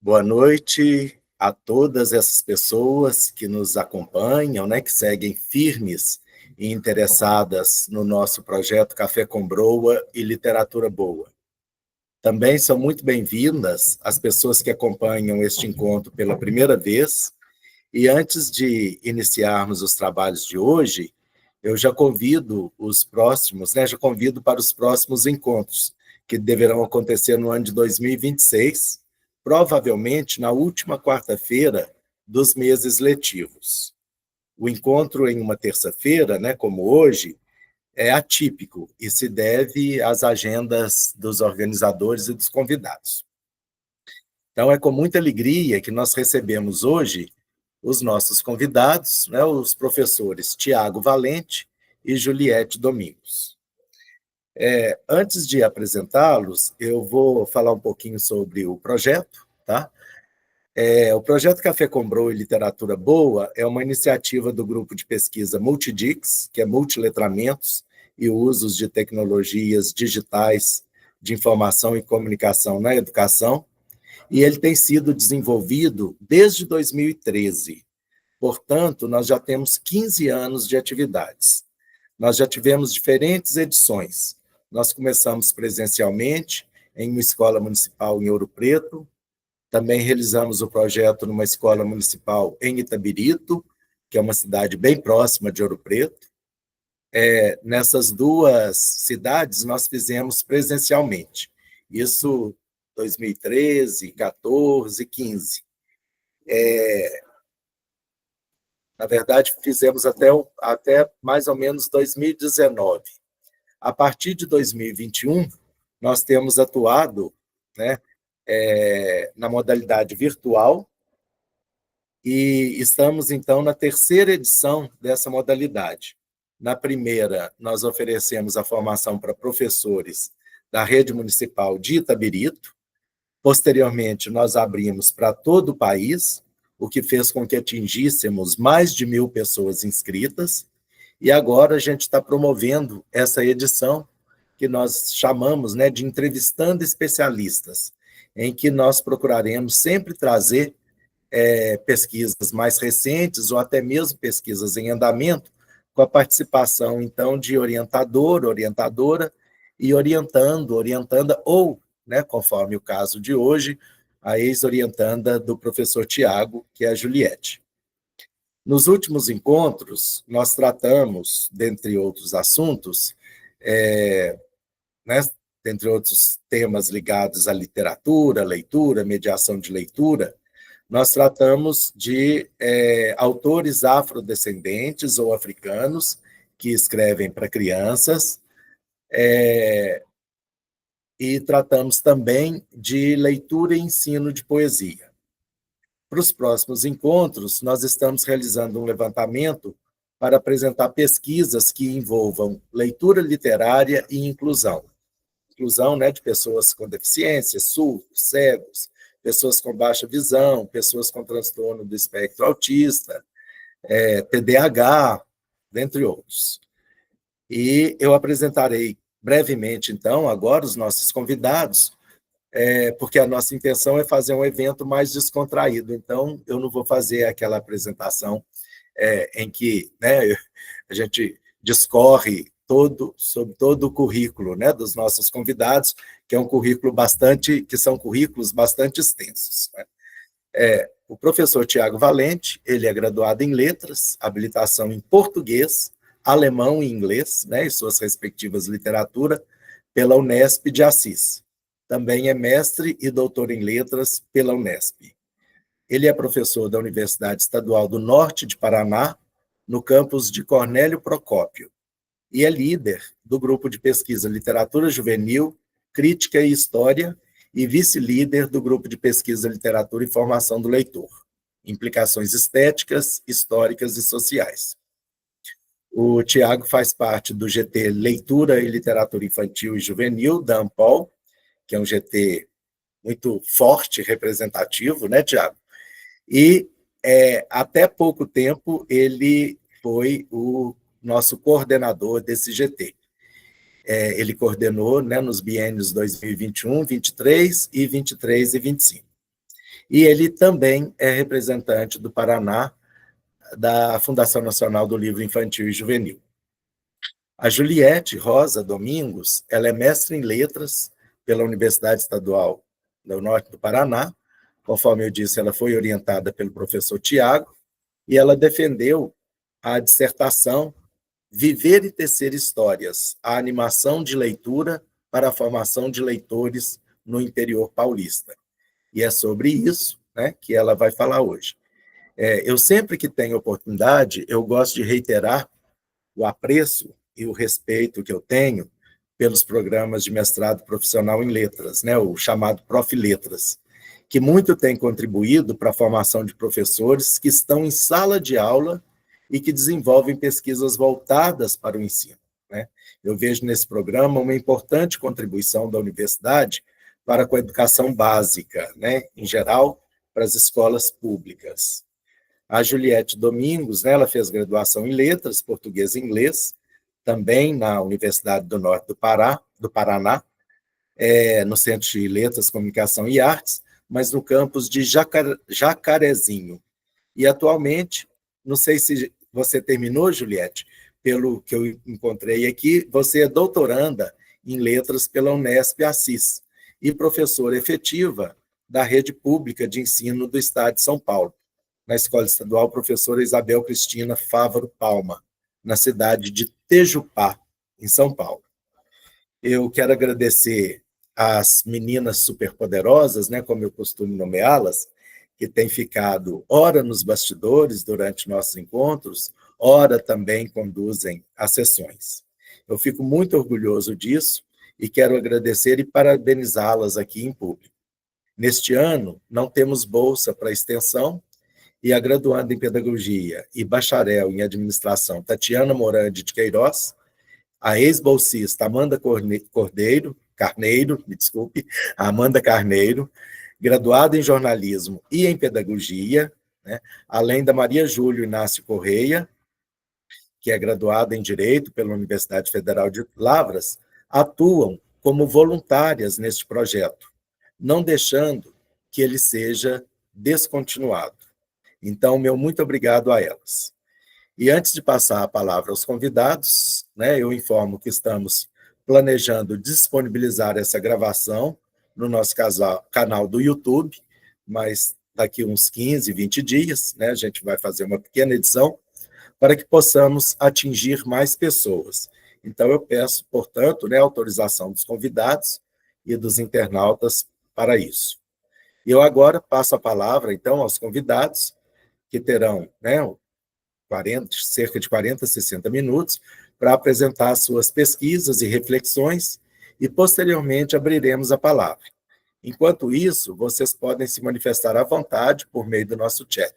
Boa noite a todas essas pessoas que nos acompanham, né, que seguem firmes e interessadas no nosso projeto Café com Broa e Literatura Boa. Também são muito bem-vindas as pessoas que acompanham este encontro pela primeira vez. E antes de iniciarmos os trabalhos de hoje, eu já convido os próximos, né, já convido para os próximos encontros, que deverão acontecer no ano de 2026, provavelmente na última quarta-feira dos meses letivos. O encontro em uma terça-feira, né, como hoje, é atípico e se deve às agendas dos organizadores e dos convidados. Então, é com muita alegria que nós recebemos hoje os nossos convidados, né, os professores Tiago Valente e Juliette Domingos. Antes de apresentá-los, eu vou falar um pouquinho sobre o projeto, tá? O projeto Café com Broa e Literatura Boa é uma iniciativa do grupo de pesquisa Multidix, que é Multiletramentos e Usos de Tecnologias Digitais de Informação e Comunicação na Educação, e ele tem sido desenvolvido desde 2013. Portanto, nós já temos 15 anos de atividades. Nós já tivemos diferentes edições. Nós começamos presencialmente em uma escola municipal em Ouro Preto, também realizamos o projeto numa escola municipal em Itabirito, que é uma cidade bem próxima de Ouro Preto. Nessas duas cidades, nós fizemos presencialmente. Isso 2013, 14, 15. Na verdade, fizemos até mais ou menos 2019. A partir de 2021, nós temos atuado, né, na modalidade virtual e estamos, então, na terceira edição dessa modalidade. Na primeira, nós oferecemos a formação para professores da rede municipal de Itabirito. Posteriormente, nós abrimos para todo o país, o que fez com que atingíssemos mais de 1.000 pessoas inscritas, e agora a gente está promovendo essa edição que nós chamamos, né, de Entrevistando Especialistas, em que nós procuraremos sempre trazer pesquisas mais recentes ou até mesmo pesquisas em andamento, com a participação, então, de orientador, orientadora e orientanda ou, né, conforme o caso de hoje, a ex-orientanda do professor Tiago, que é a Juliette. Nos últimos encontros, nós tratamos, dentre outros assuntos, né, dentre outros temas ligados à literatura, leitura, mediação de leitura, nós tratamos de autores afrodescendentes ou africanos que escrevem para crianças, e tratamos também de leitura e ensino de poesia. Para os próximos encontros, nós estamos realizando um levantamento para apresentar pesquisas que envolvam leitura literária e inclusão. Inclusão, né, de pessoas com deficiência, surdos, cegos, pessoas com baixa visão, pessoas com transtorno do espectro autista, TDAH, dentre outros. E eu apresentarei brevemente, então, agora os nossos convidados, porque a nossa intenção é fazer um evento mais descontraído, então eu não vou fazer aquela apresentação em que, né, a gente discorre sobre todo o currículo, né, dos nossos convidados, que é um currículo que são currículos bastante extensos, né? O professor Tiago Valente, ele é graduado em letras, habilitação em português, alemão e inglês, né, e suas respectivas literaturas, pela Unesp de Assis. Também é mestre e doutor em letras pela Unesp. Ele é professor da Universidade Estadual do Norte de Paraná, no campus de Cornélio Procópio, e é líder do grupo de pesquisa Literatura Juvenil, Crítica e História, e vice-líder do grupo de pesquisa Literatura e Formação do Leitor, Implicações Estéticas, Históricas e Sociais. O Tiago faz parte do GT Leitura e Literatura Infantil e Juvenil, da Ampol, que é um GT muito forte e representativo, né, Tiago? E até pouco tempo ele foi o nosso coordenador desse GT. Ele coordenou, né, nos biênios 2021, 23 e 23 e 25. E ele também é representante do Paraná, da Fundação Nacional do Livro Infantil e Juvenil. A Juliette Rosa Domingos, ela é mestre em letras pela Universidade Estadual do Norte do Paraná. Conforme eu disse, ela foi orientada pelo professor Tiago e ela defendeu a dissertação Viver e Tecer Histórias, a animação de leitura para a formação de leitores no interior paulista. E é sobre isso, né, que ela vai falar hoje. Eu sempre que tenho oportunidade, eu gosto de reiterar o apreço e o respeito que eu tenho pelos programas de mestrado profissional em letras, né, o chamado Prof. Letras, que muito tem contribuído para a formação de professores que estão em sala de aula e que desenvolvem pesquisas voltadas para o ensino, né? Eu vejo nesse programa uma importante contribuição da universidade para com a educação básica, né, em geral, para as escolas públicas. A Juliette Domingos, né, ela fez graduação em letras, português e inglês, também na Universidade do Norte do Paraná, no Centro de Letras, Comunicação e Artes, mas no campus de Jacarezinho. E atualmente, não sei se você terminou, Juliette, pelo que eu encontrei aqui, você é doutoranda em letras pela Unesp Assis e professora efetiva da rede pública de ensino do Estado de São Paulo, na Escola Estadual Professora Isabel Cristina Fávaro Palma, na cidade de Tejupá, em São Paulo. Eu quero agradecer às meninas superpoderosas, né, como eu costumo nomeá-las, que têm ficado ora nos bastidores durante nossos encontros, ora também conduzem as sessões. Eu fico muito orgulhoso disso e quero agradecer e parabenizá-las aqui em público. Neste ano, não temos bolsa para extensão, e a graduanda em Pedagogia e bacharel em Administração, Tatiana Morandi de Queiroz, a ex-bolsista Amanda Carneiro, me desculpe, Amanda Carneiro, graduada em Jornalismo e em Pedagogia, né, além da Maria Júlio Inácio Correia, que é graduada em Direito pela Universidade Federal de Lavras, atuam como voluntárias neste projeto, não deixando que ele seja descontinuado. Então, meu muito obrigado a elas. E antes de passar a palavra aos convidados, né, eu informo que estamos planejando disponibilizar essa gravação no nosso canal do YouTube, mas daqui uns 15, 20 dias, né, a gente vai fazer uma pequena edição para que possamos atingir mais pessoas. Então, eu peço, portanto, né, a autorização dos convidados e dos internautas para isso. E eu agora passo a palavra, então, aos convidados, que terão, né, cerca de 40, 60 minutos, para apresentar suas pesquisas e reflexões, e posteriormente abriremos a palavra. Enquanto isso, vocês podem se manifestar à vontade por meio do nosso chat.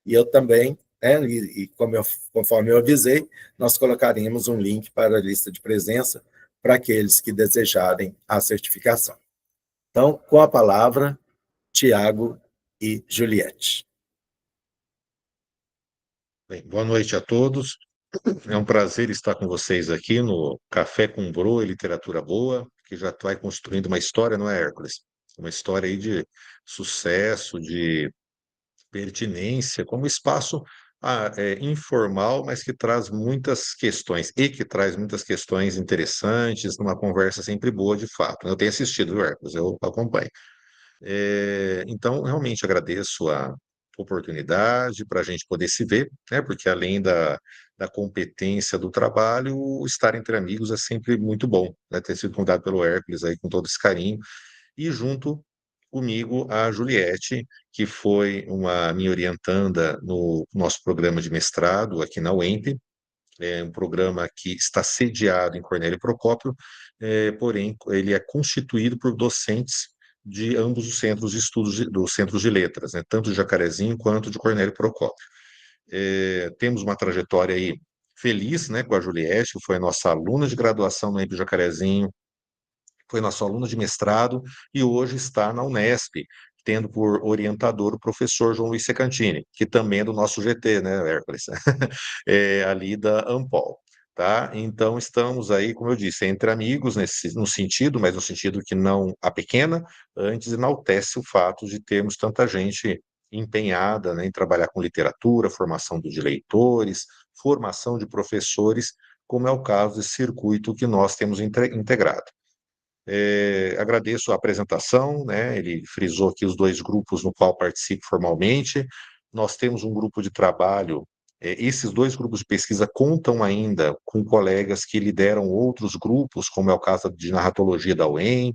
E eu também, né, conforme eu avisei, nós colocaremos um link para a lista de presença para aqueles que desejarem a certificação. Então, com a palavra, Tiago e Juliette. Bem, boa noite a todos. É um prazer estar com vocês aqui no Café com Broa e Literatura Boa, que já vai construindo uma história, não é, Hércules? Uma história aí de sucesso, de pertinência, como espaço informal, mas que traz muitas questões, e que traz muitas questões interessantes, numa conversa sempre boa, de fato. Eu tenho assistido, viu, Hércules? Eu acompanho. Então, realmente agradeço a oportunidade para a gente poder se ver, né? Porque além da competência do trabalho, o estar entre amigos é sempre muito bom, né? Ter sido convidado pelo Hércules aí com todo esse carinho, e junto comigo a Juliette, que foi uma minha orientanda no nosso programa de mestrado aqui na UEMP. É um programa que está sediado em Cornélio Procópio, porém ele é constituído por docentes de ambos os centros de estudos dos centros de letras, né, tanto de Jacarezinho quanto de Cornélio Procópio. Temos uma trajetória aí feliz, né, com a Juliette, que foi nossa aluna de graduação no EMP Jacarezinho, foi nossa aluna de mestrado e hoje está na Unesp, tendo por orientador o professor João Luiz Secantini, que também é do nosso GT, né, Hércules? Ali da Ampol. tá? Então, estamos aí, como eu disse, entre amigos, no sentido, mas no sentido que não a pequena, antes enaltece o fato de termos tanta gente empenhada, né, em trabalhar com literatura, formação de leitores, formação de professores, como é o caso desse circuito que nós temos integrado. Agradeço a apresentação, né? Ele frisou aqui os dois grupos no qual participo formalmente. Nós temos um grupo de trabalho. Esses dois grupos de pesquisa contam ainda com colegas que lideram outros grupos, como é o caso de narratologia da UEM,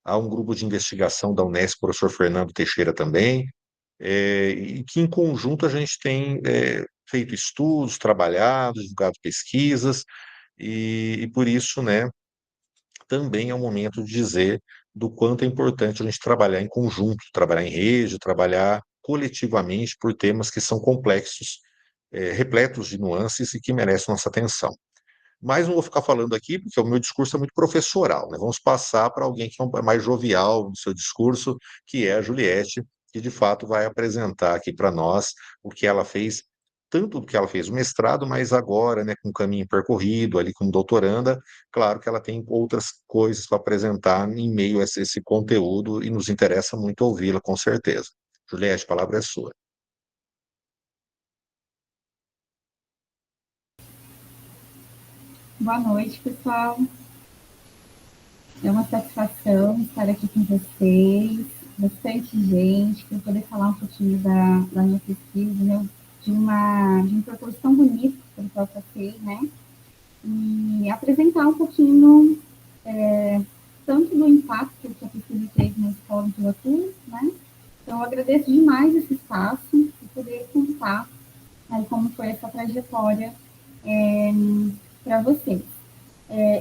há um grupo de investigação da Unesp, professor Fernando Teixeira também, e que em conjunto a gente tem feito estudos, trabalhado, divulgado pesquisas, e por isso, né, também é o momento de dizer do quanto é importante a gente trabalhar em conjunto, trabalhar em rede, trabalhar coletivamente por temas que são complexos, repletos de nuances e que merecem nossa atenção. Mas não vou ficar falando aqui, porque o meu discurso é muito professoral, né? Vamos passar para alguém que é mais jovial no seu discurso, que é a Juliette, que de fato vai apresentar aqui para nós o que ela fez, tanto o que ela fez o mestrado, mas agora, né, com o caminho percorrido ali como doutoranda, claro que ela tem outras coisas para apresentar em meio a esse conteúdo e nos interessa muito ouvi-la, com certeza. Juliette, a palavra é sua. Boa noite, pessoal. É uma satisfação estar aqui com vocês, bastante gente, para poder falar um pouquinho da minha pesquisa, né, de um percurso tão bonito pelo qual eu passei, né? E apresentar um pouquinho tanto do impacto que a pesquisa teve na escola em que eu atuo, né? Então, eu agradeço demais esse espaço e poder contar aí como foi essa trajetória para vocês.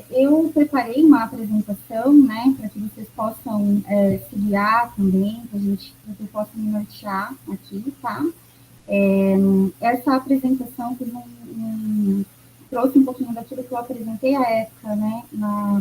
Eu preparei uma apresentação, né, para que vocês possam se guiar também, para que eu possa me nortear aqui, tá? Essa apresentação trouxe um pouquinho daquilo que eu apresentei à época, né,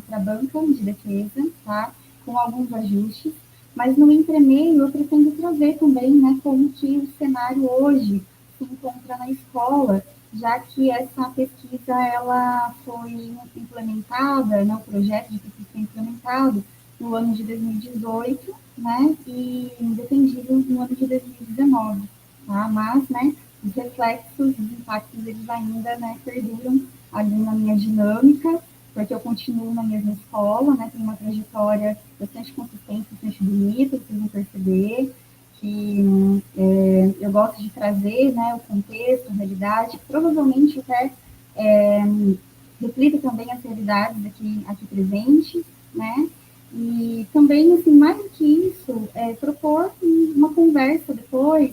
para a banca de defesa, tá? Com alguns ajustes, mas no entremeio eu pretendo trazer também, né, como que o cenário hoje se encontra na escola, já que essa pesquisa ela foi implementada, né, o projeto de pesquisa foi implementado no ano de 2018, né, e defendido no ano de 2019, tá? Mas, né, os reflexos, os impactos, eles ainda, né, perduram ali na minha dinâmica, porque eu continuo na mesma escola, né, tenho uma trajetória bastante consistente, bastante bonita, vocês vão perceber, que eu gosto de trazer, né, o contexto, a realidade, provavelmente até reflita também as realidades aqui presentes, né, e também, assim, mais do que isso, propor uma conversa depois,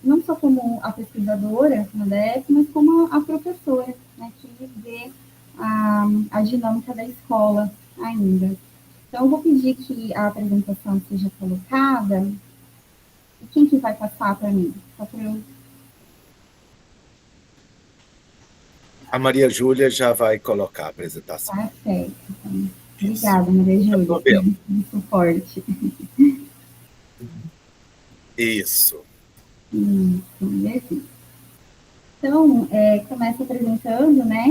não só como a pesquisadora na DEF, mas como a professora, né, que vê a dinâmica da escola ainda. Então, eu vou pedir que a apresentação seja colocada. E quem que vai passar para mim? Só para eu... A Maria Júlia já vai colocar a apresentação. Tá certo. Então, obrigada, Maria Júlia, pelo suporte. Isso. Isso. Então, começo apresentando, né,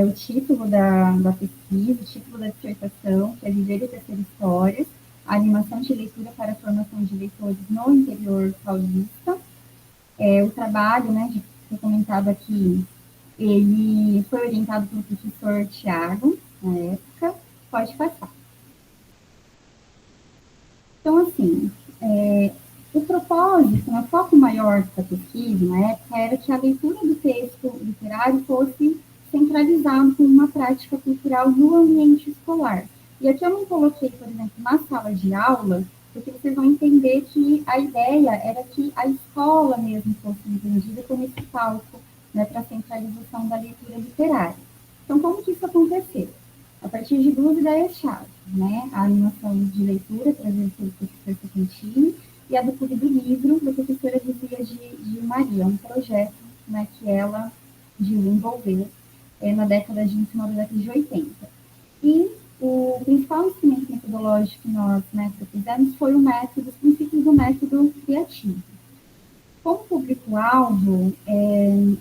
o título da pesquisa, o título da dissertação, que é Viver e Tecer Histórias, a animação de leitura para a formação de leitores no interior paulista. O trabalho, né, que foi comentado aqui, ele foi orientado pelo professor Tiago, na época. Pode passar. Então, assim, o propósito, o foco maior da pesquisa, na época, era que a leitura do texto literário fosse centralizado como uma prática cultural no ambiente escolar. E aqui eu não coloquei, por exemplo, na sala de aula, porque vocês vão entender que a ideia era que a escola mesmo fosse entendida como esse palco, né, para a centralização da leitura literária. Então, como que isso aconteceu? A partir de duas ideias-chave, né? A animação de leitura, trazida pelo professor Secantini, e a do Clube do Livro, da professora Luzia de Maria, um projeto, né, que ela desenvolveu no final da década de 80. E o principal instrumento metodológico que nós, né, propusemos foi o método, os princípios do método criativo. Como público-alvo,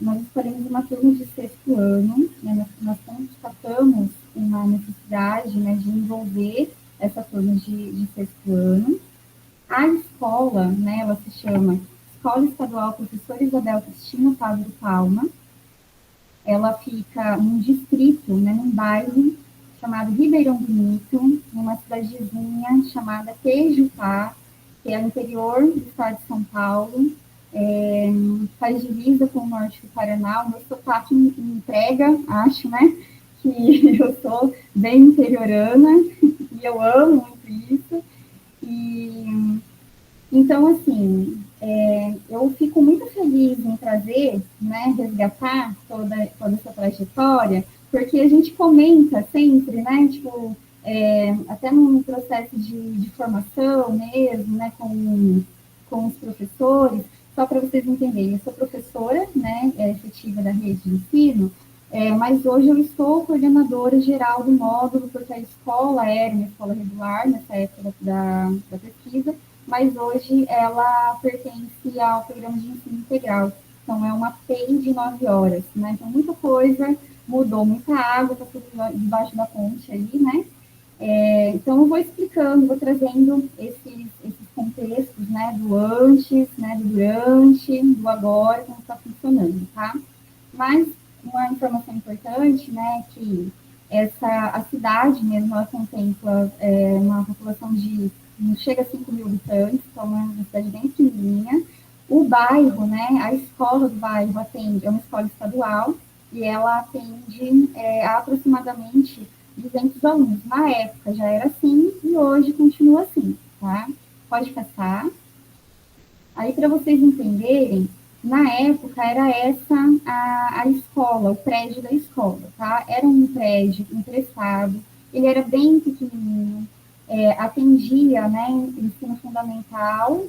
nós escolhemos uma turma de sexto ano, né, nós constatamos uma necessidade, né, de envolver essa turma de sexto ano. A escola, né, ela se chama Escola Estadual Professora Isabel Cristina Fávero Palma. Ela fica num distrito, né, num bairro chamado Ribeirão Bonito, numa cidadezinha chamada Tejupá, que é o interior do estado de São Paulo, faz divisa com o norte do Paraná. O meu sotaque me entrega, acho, né, que eu sou bem interiorana, e eu amo muito isso. E então, assim, eu fico muito feliz em trazer, né, resgatar toda essa trajetória, porque a gente comenta sempre, né, tipo, até no processo de formação mesmo, né, com os professores, só para vocês entenderem, eu sou professora, né, efetiva da rede de ensino, mas hoje eu estou coordenadora geral do módulo, porque a escola era uma escola regular nessa época da pesquisa, mas hoje ela pertence ao programa de ensino integral. Então, é uma PEI de 9 horas, né? Então, muita coisa mudou, muita água passou debaixo da ponte ali, né? Então, eu vou explicando, vou trazendo esses contextos, né? Do antes, né? Do durante, do agora, como está funcionando, tá? Mas, uma informação importante, né? Que a cidade mesmo, ela contempla uma população de não chega a 5 mil habitantes, então é uma cidade bem pequenininha. O bairro, né, a escola do bairro atende, é uma escola estadual, e ela atende a aproximadamente 200 alunos. Na época já era assim, e hoje continua assim, tá? Pode passar. Aí, para vocês entenderem, na época era essa a escola, o prédio da escola, tá? Era um prédio emprestado, ele era bem pequenininho, atendia, né, ensino fundamental,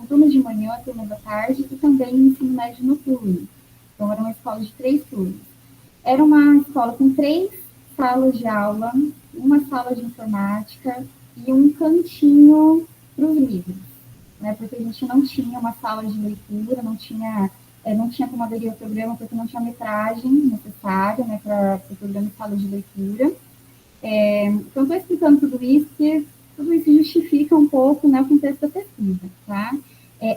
turma de manhã, turma da tarde, e também ensino médio noturno. Então, era uma escola de 3 turmas. Era uma escola com 3 salas de aula, uma sala de informática e um cantinho para os livros, né, porque a gente não tinha uma sala de leitura, não tinha como aderir ao programa, porque não tinha metragem necessária, né, para o programa de sala de leitura. Então, estou explicando tudo isso, porque tudo isso justifica um pouco, né, o contexto da pesquisa, tá?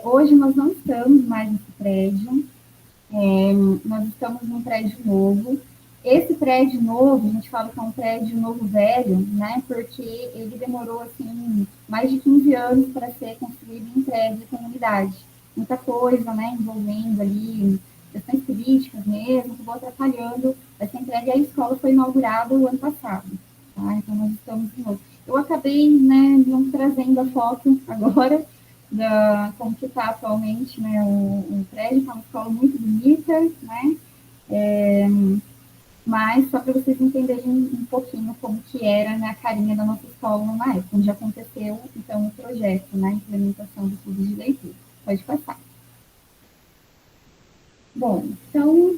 Hoje nós não estamos mais nesse prédio, nós estamos num prédio novo. Esse prédio novo, a gente fala que é um prédio novo velho, né, porque ele demorou, assim, mais de 15 anos para ser construído e entregue à comunidade. Muita coisa, né, envolvendo ali questões políticas mesmo, que vão atrapalhando essa entrega, e a escola foi inaugurada o ano passado. Tá? Então, nós estamos de novo. Eu acabei, né, não trazendo a foto agora como que está atualmente, né, o prédio, está uma escola muito bonita, né, mas só para vocês entenderem um pouquinho como que era, né, a carinha da nossa escola na época, onde aconteceu, então, o projeto, né, a implementação do clube de leitura. Pode passar. Bom, então,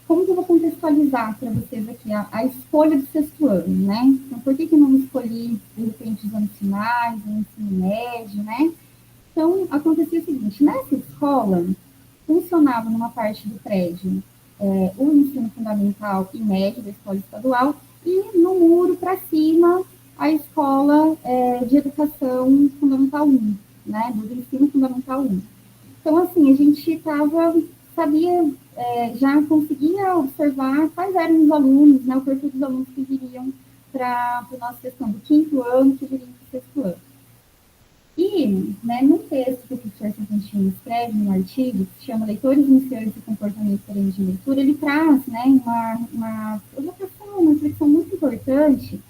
como que eu vou contextualizar para vocês aqui a escolha do sexto ano, né? Então, por que não escolhi, de repente, os anos finais, o ensino médio, né? Então, acontecia o seguinte, nessa escola, funcionava numa parte do prédio o ensino fundamental e médio da escola estadual, e no muro para cima, a escola de educação fundamental 1, né? Do ensino fundamental 1. Então, assim, a gente sabia, já conseguia observar quais eram os alunos, né, o perfil dos alunos que viriam para a nossa questão do 5º ano, que viriam para o 6º ano. E, né, no texto que o professor Santinho escreve, no artigo, que se chama Leitores Iniciantes e Comportamento Diferente de Leitura, ele traz, né, uma reflexão muito importante,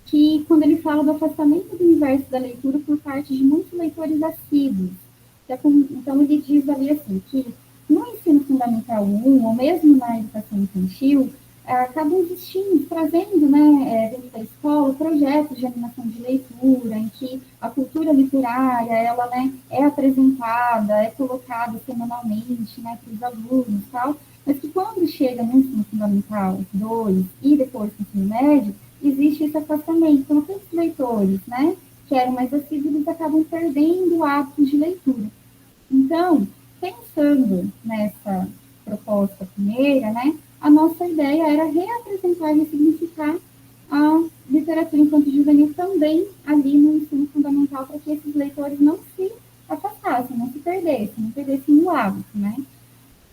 que quando ele fala do afastamento do universo da leitura por parte de muitos leitores assíduos. Então, ele diz ali assim, que no ensino fundamental 1, ou mesmo na educação infantil, acabam existindo, trazendo, né, dentro da escola, projetos de animação de leitura, em que a cultura literária, ela, né, é apresentada, é colocada semanalmente, né, para os alunos e tal, mas que quando chega no ensino fundamental 2 e depois no ensino médio, existe esse afastamento. Então, aqueles leitores, né, que eram mais assíduos, eles acabam perdendo o hábito de leitura. Então, pensando nessa proposta primeira, né, a nossa ideia era reapresentar e ressignificar a literatura infanto-juvenil também ali no ensino fundamental, para que esses leitores não se afastassem, não se perdessem, não perdessem o hábito, né.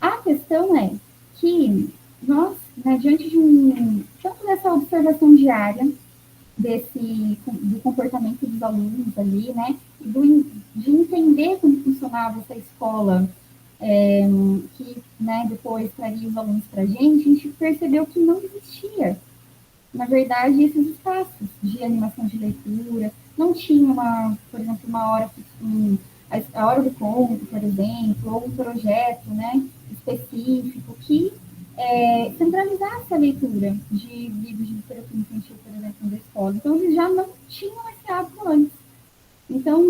A questão é que nós, né, diante de tanto dessa observação diária, do comportamento dos alunos ali, né, de entender como funcionava essa escola, que, né, depois traria os alunos para a gente percebeu que não existia, na verdade, esses espaços de animação de leitura, não tinha por exemplo, uma hora, a hora do conto, por exemplo, ou um projeto, né, específico que centralizasse a leitura de livros de literatura infantil, por exemplo, na escola. Então, eles já não tinham esse hábito antes. Então,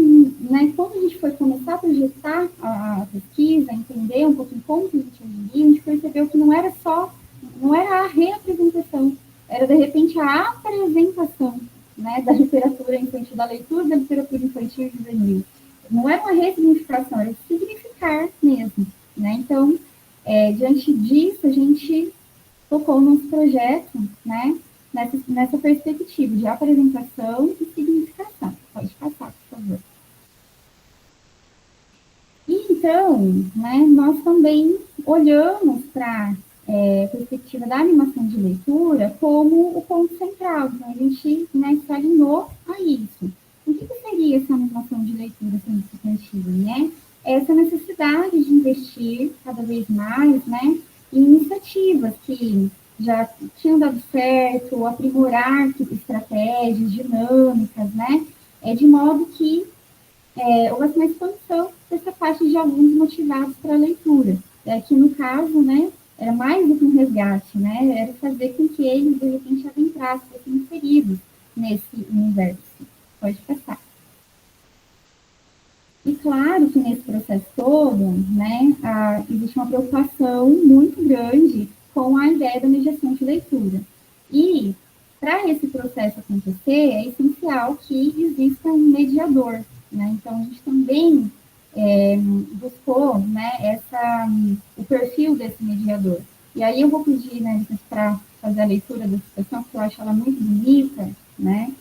né, quando a gente foi começar a projetar a pesquisa, entender um pouquinho como que a gente agiria, a gente percebeu que não era a reapresentação, era, de repente, a apresentação, né, da literatura infantil, da leitura da literatura infantil e juvenil. Não era uma ressignificação, era significar mesmo, né? Então, diante disso, a gente tocou no nosso projeto, né, nessa perspectiva de apresentação e significação. Pode passar, por favor. E, então, né, nós também olhamos para a perspectiva da animação de leitura como o ponto central. Então, a gente, né, se alinhou a isso. O que seria essa animação de leitura significativa, né? Essa necessidade de investir cada vez mais, né, em iniciativas que já tinham dado certo, aprimorar estratégias dinâmicas, né, de modo que houve uma expansão dessa faixa de alunos motivados para a leitura, que no caso, né, era mais do que um resgate, né, era fazer com que eles, de repente, adentrassem, fossem inseridos nesse universo. Pode passar. E claro que nesse processo todo, né, existe uma preocupação muito grande com a ideia da mediação de leitura. E, para esse processo acontecer, é essencial que exista um mediador, né? Então, a gente também buscou, né, o perfil desse mediador. E aí eu vou pedir, né, para fazer a leitura da citação, porque eu acho ela muito bonita, né?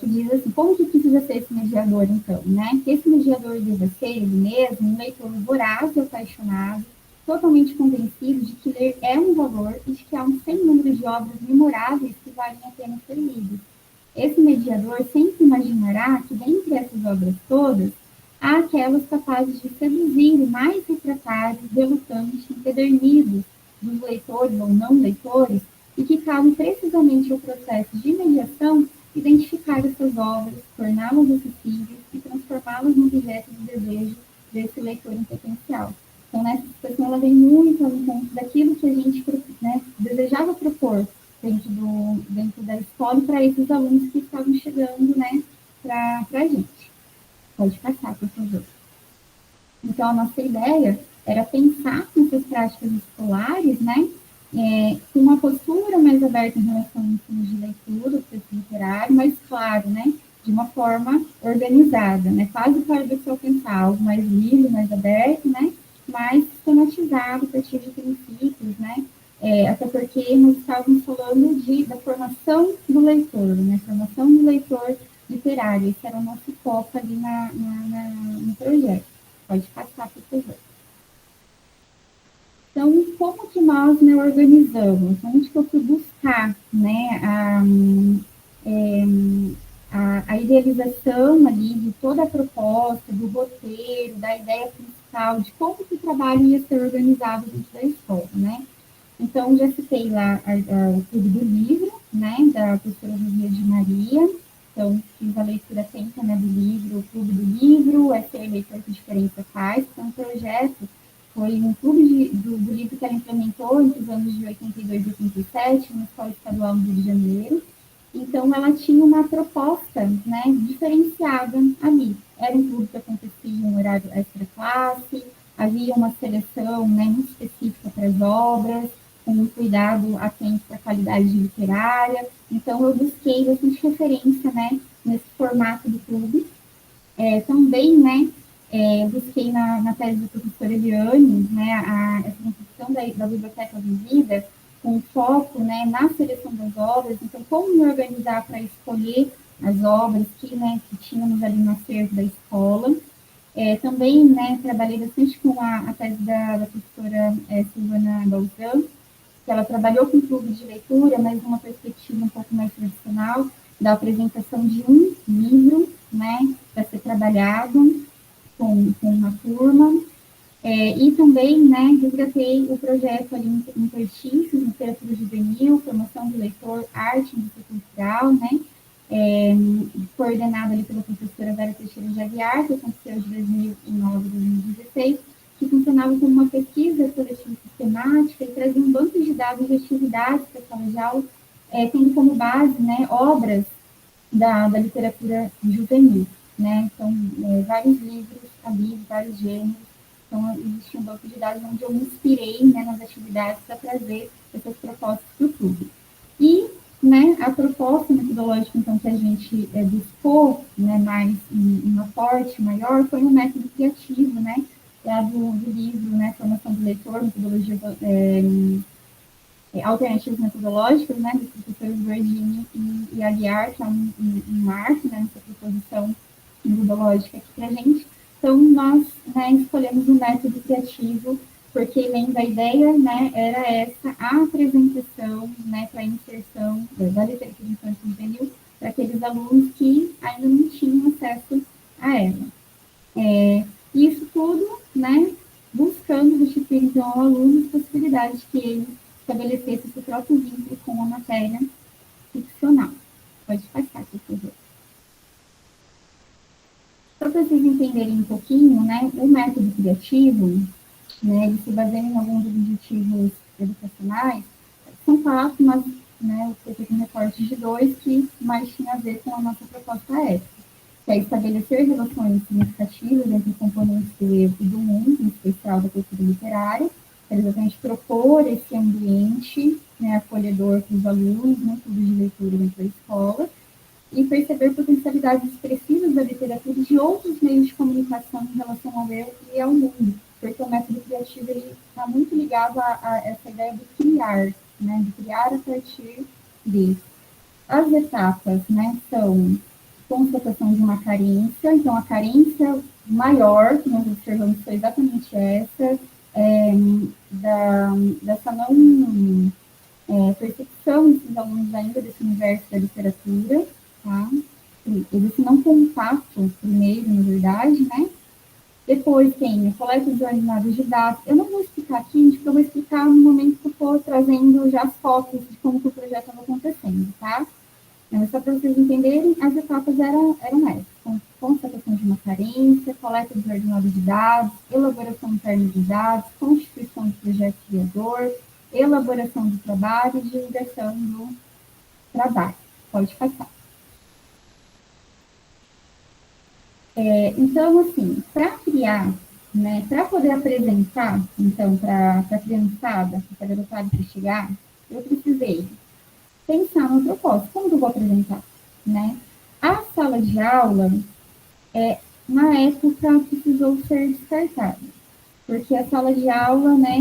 Que diz assim, como que precisa ser esse mediador, então, né? Que esse mediador deva ser ele mesmo um leitor voraz e apaixonado, totalmente convencido de que ler é um valor e de que há um sem número de obras memoráveis que valem a pena ser lidas. Esse mediador sempre imaginará que, dentre essas obras todas, há aquelas capazes de seduzir e mais retratar os relutantes empedernidos dos leitores ou não leitores e que cabem precisamente ao processo de mediação identificar essas obras, torná-las acessíveis e transformá-las no objeto de desejo desse leitor em potencial. Então, nessa situação, ela vem muito ao encontro daquilo que a gente, né, desejava propor dentro da escola para esses alunos que estavam chegando, né, para a gente. Pode passar, por favor. Então, a nossa ideia era pensar nessas práticas escolares, né, com uma postura mais aberta em relação ao ensino de leitura, o texto literário, mas, claro, né, de uma forma organizada, né, quase paradoxal pensar algo mais livre, mais aberto, né, mais sistematizado a partir de princípios, né, até porque nós estávamos falando da formação do leitor, né, formação do leitor literário, esse era o nosso foco ali no projeto. Pode passar, por favor. Então, como que nós, né, organizamos? Onde que eu fui buscar, né, a idealização ali de toda a proposta, do roteiro, da ideia principal, de como que o trabalho ia ser organizado dentro da escola, né? Então, já citei lá o Clube do Livro, né, da professora Rosia de Maria. Então, fiz a leitura atenta, né, do livro, o Clube do Livro, Ser Leitor que Diferença Faz, que é um projeto, foi um clube do livro que ela implementou entre os anos de 82 e 87, na Escola Estadual do Rio de Janeiro. Então, ela tinha uma proposta, né, diferenciada ali. Era um clube que acontecia em um horário extra-classe, havia uma seleção, né, muito específica para as obras, com um cuidado atento para a qualidade literária. Então, eu busquei bastante referência, né, nesse formato do clube. Também, né, busquei na tese do professor Eliane, né, essa concepção da biblioteca vivida, com foco, né, na seleção das obras. Então, como me organizar para escolher as obras que tínhamos ali no acervo da escola. Também, né, trabalhei bastante com a tese da professora Silvana Balzan, que ela trabalhou com clube de leitura, mas numa perspectiva um pouco mais tradicional, da apresentação de um livro, né, para ser trabalhado com uma turma. E também, né, resgatei o projeto ali Interstícios, Literatura Juvenil, Formação do Leitor, Arte e Indústria Cultural, né, coordenado ali pela professora Vera Teixeira de Aguiar, que aconteceu de 2009 a 2016, que funcionava como uma pesquisa coletiva sistemática e trazia um banco de dados de atividades para a sala de aula, tendo como base, né, obras da literatura juvenil, né? Então, vários livros ali, vários gêneros. Então, existe um banco de dados onde eu me inspirei, né, nas atividades para trazer essas propostas para o clube. E, né, a proposta metodológica, então, que a gente buscou, né, mais um aporte maior, foi um método criativo, né, do livro, né, Formação do Leitor, Metodologia Alternativas Metodológicas, né, dos professores Verdini e Aguiar, que é um marco, né, nessa proposição metodológica aqui para a gente. Então, nós, né, escolhemos um método criativo, porque, lendo a ideia, né, era essa a apresentação, né, para a inserção da literatura infantil juvenil para aqueles alunos que ainda não tinham acesso a ela. Isso tudo, né, buscando restituir, então, ao aluno as possibilidades que ele estabelecesse seu próprio vínculo com a matéria ficcional. Pode passar, por favor. Para vocês entenderem um pouquinho, né, o método criativo, né, ele se baseia em alguns objetivos educacionais. São 4, mas, né, eu fiz um recorte de 2 que mais tinha a ver com a nossa proposta ética, que é estabelecer relações significativas entre componentes do eu e do mundo, em especial da cultura literária, para exatamente propor esse ambiente, né, acolhedor para os alunos, no clube de leitura dentro da escola, e perceber potencialidades expressivas da literatura e de outros meios de comunicação em relação ao eu e ao mundo, porque o método criativo está muito ligado a essa ideia de criar, né, de criar a partir de. As etapas, né, são constatação de uma carência, então a carência maior que nós observamos foi exatamente essa, dessa não percepção desses alunos ainda desse universo da literatura, tá? Esse não contato primeiro, na verdade, né? Depois tem a coleta de ordenados de dados. Eu não vou explicar aqui, porque eu vou explicar no momento que eu for trazendo já as fotos de como que o projeto estava acontecendo, tá? Mas só para vocês entenderem, as etapas eram essas: constatação de uma carência, coleta de ordenado de dados, elaboração interna de dados, constituição do projeto criador, elaboração do trabalho e divulgação do trabalho. Pode passar. Então, assim, para criar, né, para poder apresentar, então, para a criançada, para a garotada que chegar, eu precisei pensar no propósito. Como eu vou apresentar? Né? A sala de aula, na época, precisou ser descartada, porque a sala de aula, né,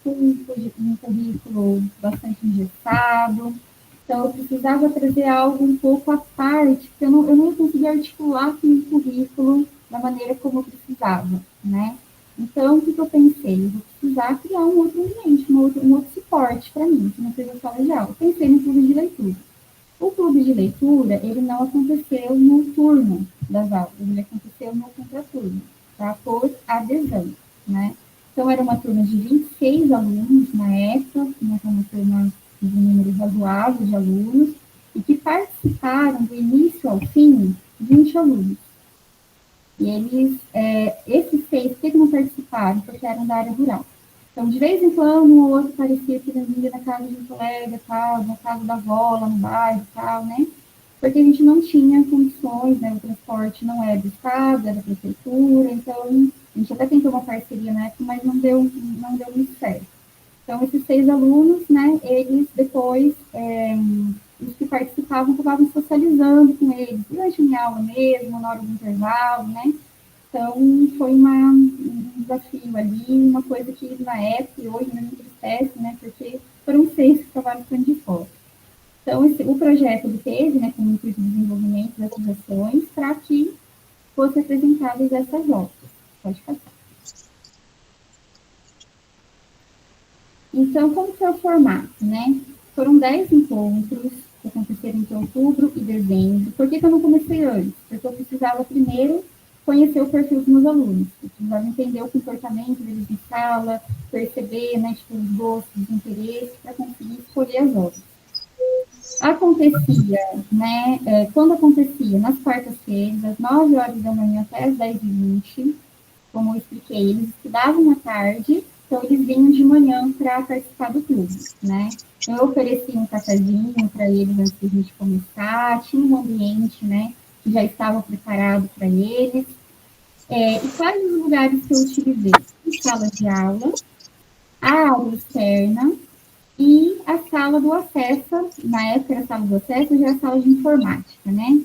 com um currículo bastante engessado, então eu precisava trazer algo um pouco à parte, porque eu não ia conseguir articular com o currículo da maneira como eu precisava, né? Então, o que eu pensei? Eu vou precisar criar um outro ambiente, um outro suporte para mim, que não seja a sala de aula. Pensei no clube de leitura. O clube de leitura, ele não aconteceu no turno das aulas, ele aconteceu no contraturno, tá? Por adesão, né? Então, era uma turma de 26 alunos na época, né? Uma turma de um número razoável de alunos, e que participaram do início ao fim 20 alunos. E eles, esses 6, por que não participaram? Porque eram da área rural. Então, de vez em quando, um ou outro parecia que vinha na casa de um colega, tal, na casa da avó, lá no bairro, tal, né? Porque a gente não tinha condições, né? O transporte não era do Estado, era da prefeitura, então a gente até tentou uma parceria na época, mas não deu muito certo. Então, esses 6 alunos, né, eles depois os que participavam acabavam socializando com eles, durante a minha aula mesmo, na hora do intervalo, né? Então, foi um desafio ali, uma coisa que na época e hoje não me entristece, né? Porque foram 6 que acabaram ficando de fora. Então, o projeto ele teve, né, como intuito de desenvolvimento dessas ações, para que fossem apresentadas essas obras. Pode passar. Então, como foi o formato, né? Foram 10 encontros que aconteceram entre outubro e dezembro. Por que eu não comecei antes? Porque eu precisava primeiro conhecer o perfil dos meus alunos. Eu precisava entender o comportamento deles em sala, perceber, né, tipo, os gostos, os interesses, para conseguir escolher as obras. Acontecia, né, quando acontecia, nas quartas-feiras, das 9 horas da manhã até as 10h20, como eu expliquei, eles estudavam à tarde, então eles vinham de manhã para participar do clube, né? Então, eu oferecia um cafezinho para eles antes de a gente começar, tinha um ambiente, né, que já estava preparado para eles. E quais os lugares que eu utilizei? A sala de aula, a aula externa e a sala do acesso, na época era a sala do acesso, já era a sala de informática, né?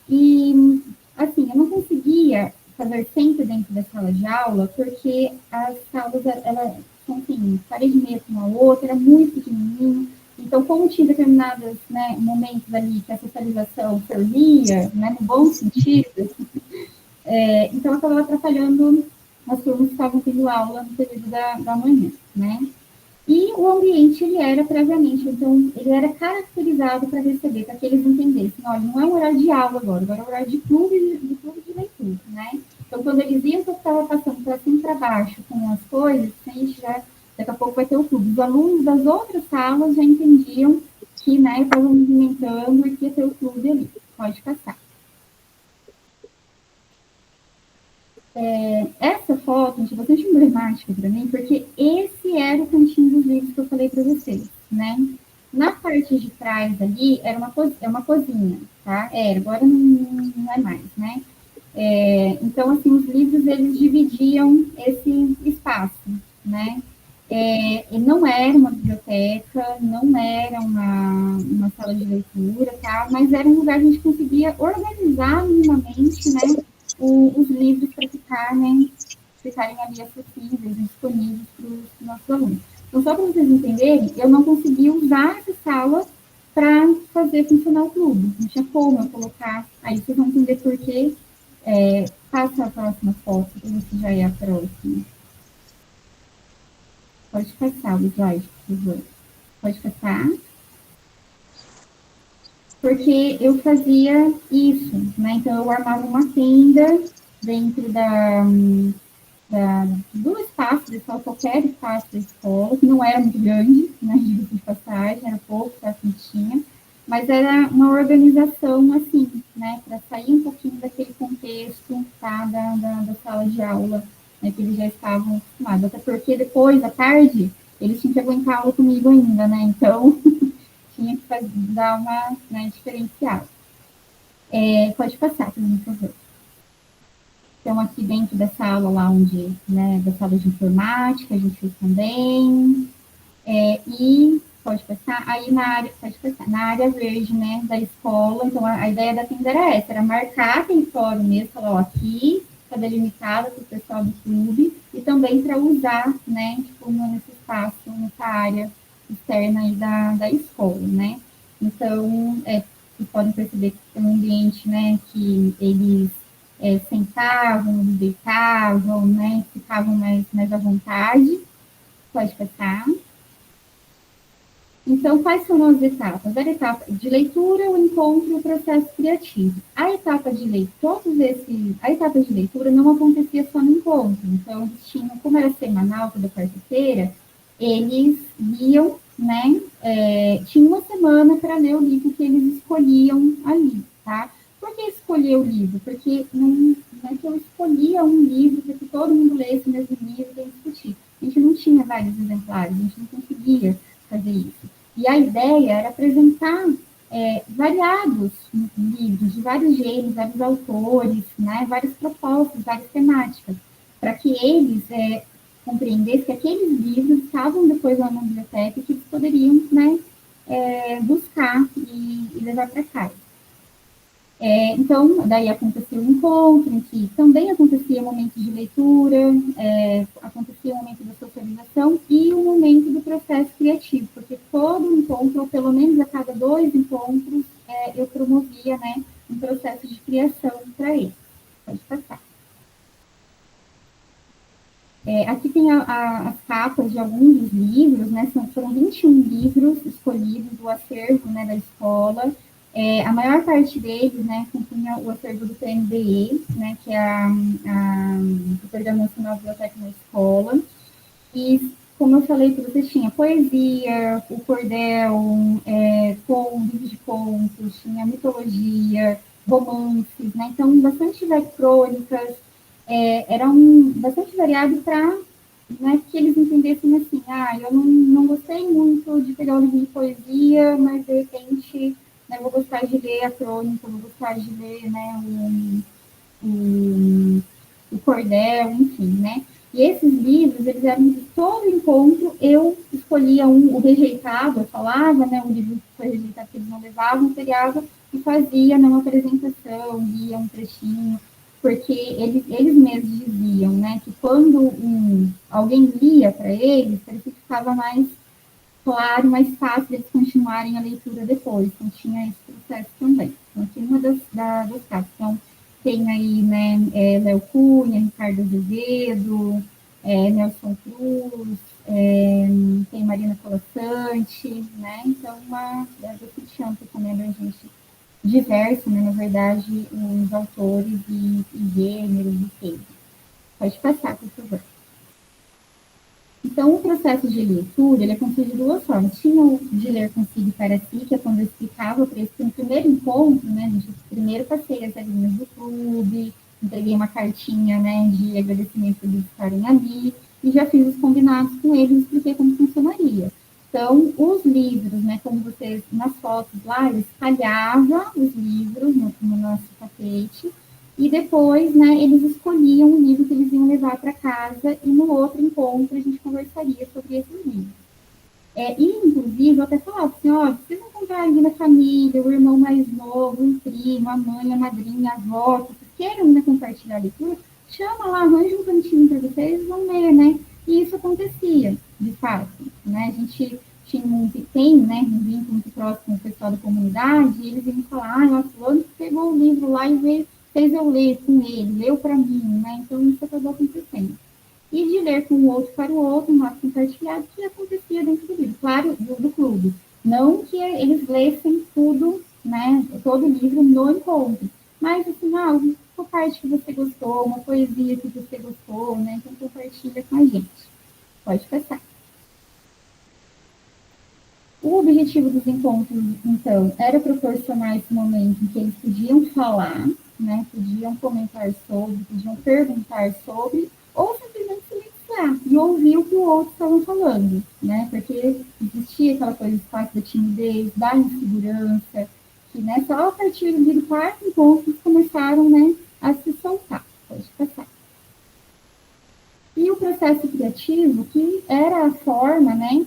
E, assim, eu não conseguia fazer sempre dentro da sala de aula, porque as salas, elas são, assim, parede e meia com uma outra, era muito pequenininho. Então, como tinha determinados, né, momentos ali que a socialização servia, né, no bom sentido, então acabava atrapalhando as turmas que estavam tendo aula no período da manhã, né? E o ambiente, ele era previamente, então, ele era caracterizado para receber, para que eles entendessem, olha, não é um horário de aula agora é um horário de clube de leitura, né? Então, quando eles iam que eu estava passando para cima e para baixo com as coisas, a gente já, daqui a pouco vai ter o clube. Os alunos das outras salas já entendiam que, né, eu estava movimentando e que ia ter o clube ali. Pode passar. Essa foto, gente, é bastante emblemática para mim, porque esse era o cantinho dos livros que eu falei para vocês, né? Na parte de trás ali, era uma cozinha, tá? Agora não é mais, né? Então, assim, os livros, eles dividiam esse espaço, né? E não era uma biblioteca, não era uma sala de leitura, tá? Mas era um lugar que a gente conseguia organizar minimamente, né? Os livros para ficarem ali acessíveis, disponíveis para os nossos alunos. Então, só para vocês entenderem, eu não conseguia usar essa sala para fazer funcionar o clube. Não tinha como eu colocar. Aí vocês vão entender por quê. Passa a próxima foto, que você já é a próxima. Pode passar o slide, por favor. Pode passar. Porque eu fazia isso, né? Então, eu armava uma tenda dentro do espaço, qualquer espaço da escola, que não era muito grande, né, de passagem, era pouco espaço que tinha, mas era uma organização, assim, né, para sair um pouquinho daquele contexto, tá, da sala de aula, né, que eles já estavam acostumados, até porque depois, à tarde, eles tinham que aguentar aula comigo ainda, né, então, tinha que dar uma, né, diferencial. Pode passar, por favor. Então, aqui dentro dessa aula lá onde, né, da sala de informática, a gente fez também. E pode passar, aí na área, pode passar, na área verde, né, da escola, então a ideia da tenda era essa, era marcar aquele fórum mesmo, falar, ó, aqui está delimitado para o pessoal do clube, e também para usar, né, tipo, nesse espaço, nessa área externa aí da escola, né. Então, vocês podem perceber que é um ambiente, né, que eles sentavam, deitavam, né, ficavam mais à vontade. Pode passar. Então, quais são as etapas? A etapa de leitura, o encontro e o processo criativo. A etapa de leitura não acontecia só no encontro. Então, eles tinham, como era semanal, toda quarta-feira, eles liam, né? Tinha uma semana para ler o livro que eles escolhiam ali, tá? Por que escolher o livro? Porque não é que eu escolhia um livro para que todo mundo lesse o mesmo livro e discutir. A gente não tinha vários exemplares, a gente não conseguia fazer isso. E a ideia era apresentar variados livros, de vários gêneros, vários autores, né, várias propostas, várias temáticas, para que eles compreendessem que aqueles livros estavam depois lá na biblioteca e que eles poderiam, né, buscar e levar para casa. Então, daí acontecia o encontro, em que também acontecia momentos de leitura, acontecia o momento da socialização e o momento do processo criativo, porque todo encontro, ou pelo menos a cada 2 encontros, eu promovia, né, um processo de criação para eles. Pode passar. Aqui tem as capas de alguns dos livros, né, foram 21 livros escolhidos do acervo, né, da escola. A maior parte deles, né, compunha o acervo do PNBE, né, que é o Programa Nacional de Biblioteca na Escola. E, como eu falei para vocês, tinha poesia, o cordel, livros de contos, tinha mitologia, romances, né, então bastante crônicas, eram bastante variado para, né, que eles entendessem assim, eu não gostei muito de pegar o livro de poesia, mas de repente, né, vou gostar de ler a crônica, vou gostar de ler, né, o cordel, enfim, né. E esses livros, eles eram de todo encontro, eu escolhia o rejeitado, eu falava, né, o livro que foi rejeitado que eles não levavam, pegava e fazia, né, uma apresentação, lia um trechinho, porque eles mesmos diziam, né, que quando alguém lia para eles, parecia que ficava mais claro, mais fácil eles continuarem a leitura depois. Então, tinha esse processo também. Então, aqui uma das capas. Então, tem aí, né, Léo Cunha, Ricardo Azevedo, Nelson Cruz, tem Marina Colassante, né, então, bastante ampla também, a gente diverso, né, na verdade, os autores e gêneros e temas. Pode passar, por favor. Então, o processo de leitura, ele é constituído de 2 formas. Tinha o de ler consigo e para si, que é quando eu explicava para eles que no primeiro encontro, né, a gente primeiro passei as regrinhas do clube, entreguei uma cartinha, né, de agradecimento por eles estarem ali, e já fiz os combinados com eles e expliquei como funcionaria. Então, os livros, né, como vocês, nas fotos lá, eu espalhava os livros no nosso tapete, e depois, né, eles escolhiam o livro que eles iam levar para casa, e no outro encontro a gente conversaria sobre esses livros. E, inclusive, eu até falava assim, vocês vão encontrar ali na família, o irmão mais novo, o primo, a mãe, a madrinha, a avó, que vocês queiram, né, compartilhar a leitura, chama lá, arranja um cantinho para vocês, vão ler, né? E isso acontecia, de fato, né? A gente tem, né, um vínculo muito próximo com o pessoal da comunidade, e eles iam falar, o fulano pegou o livro lá e fez eu ler com ele, leu para mim, né? Então, isso acabou acontecendo. E de ler com o outro para o outro, um mapa compartilhado, que acontecia dentro do livro, claro, do clube. Não que eles lessem tudo, né, todo o livro no encontro, mas, assim, uma parte que você gostou, uma poesia que você gostou, né, então compartilha com a gente. Pode passar. O objetivo dos encontros, então, era proporcionar esse momento em que eles podiam falar, né, podiam comentar sobre, podiam perguntar sobre, ou simplesmente silenciar e ouvir o que o outro estava falando, né, porque existia aquela coisa do espaço da timidez, da insegurança, que, né, só a partir do 4º encontro eles começaram, né, a se soltar. Pode passar. E o processo criativo, que era a forma, né,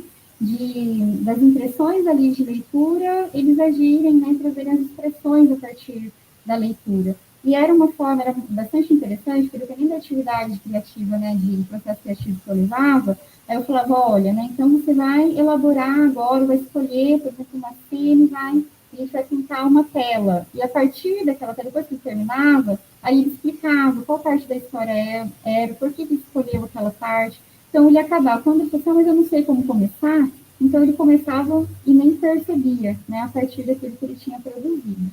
das impressões ali de leitura, eles agirem, né, trazerem as expressões a partir da leitura. E era uma forma, era bastante interessante, porque dependendo da atividade criativa, né, de processo criativo que eu levava, aí eu falava, olha, né, então você vai elaborar agora, vai escolher, por exemplo, uma cena, a gente vai pintar uma tela. E a partir daquela tela, depois que terminava, aí ele explicava qual parte da história era, por que ele escolheu aquela parte. Então, ele acabava, quando ele falou, mas eu não sei como começar, então ele começava e nem percebia, né, a partir daquilo que ele tinha produzido.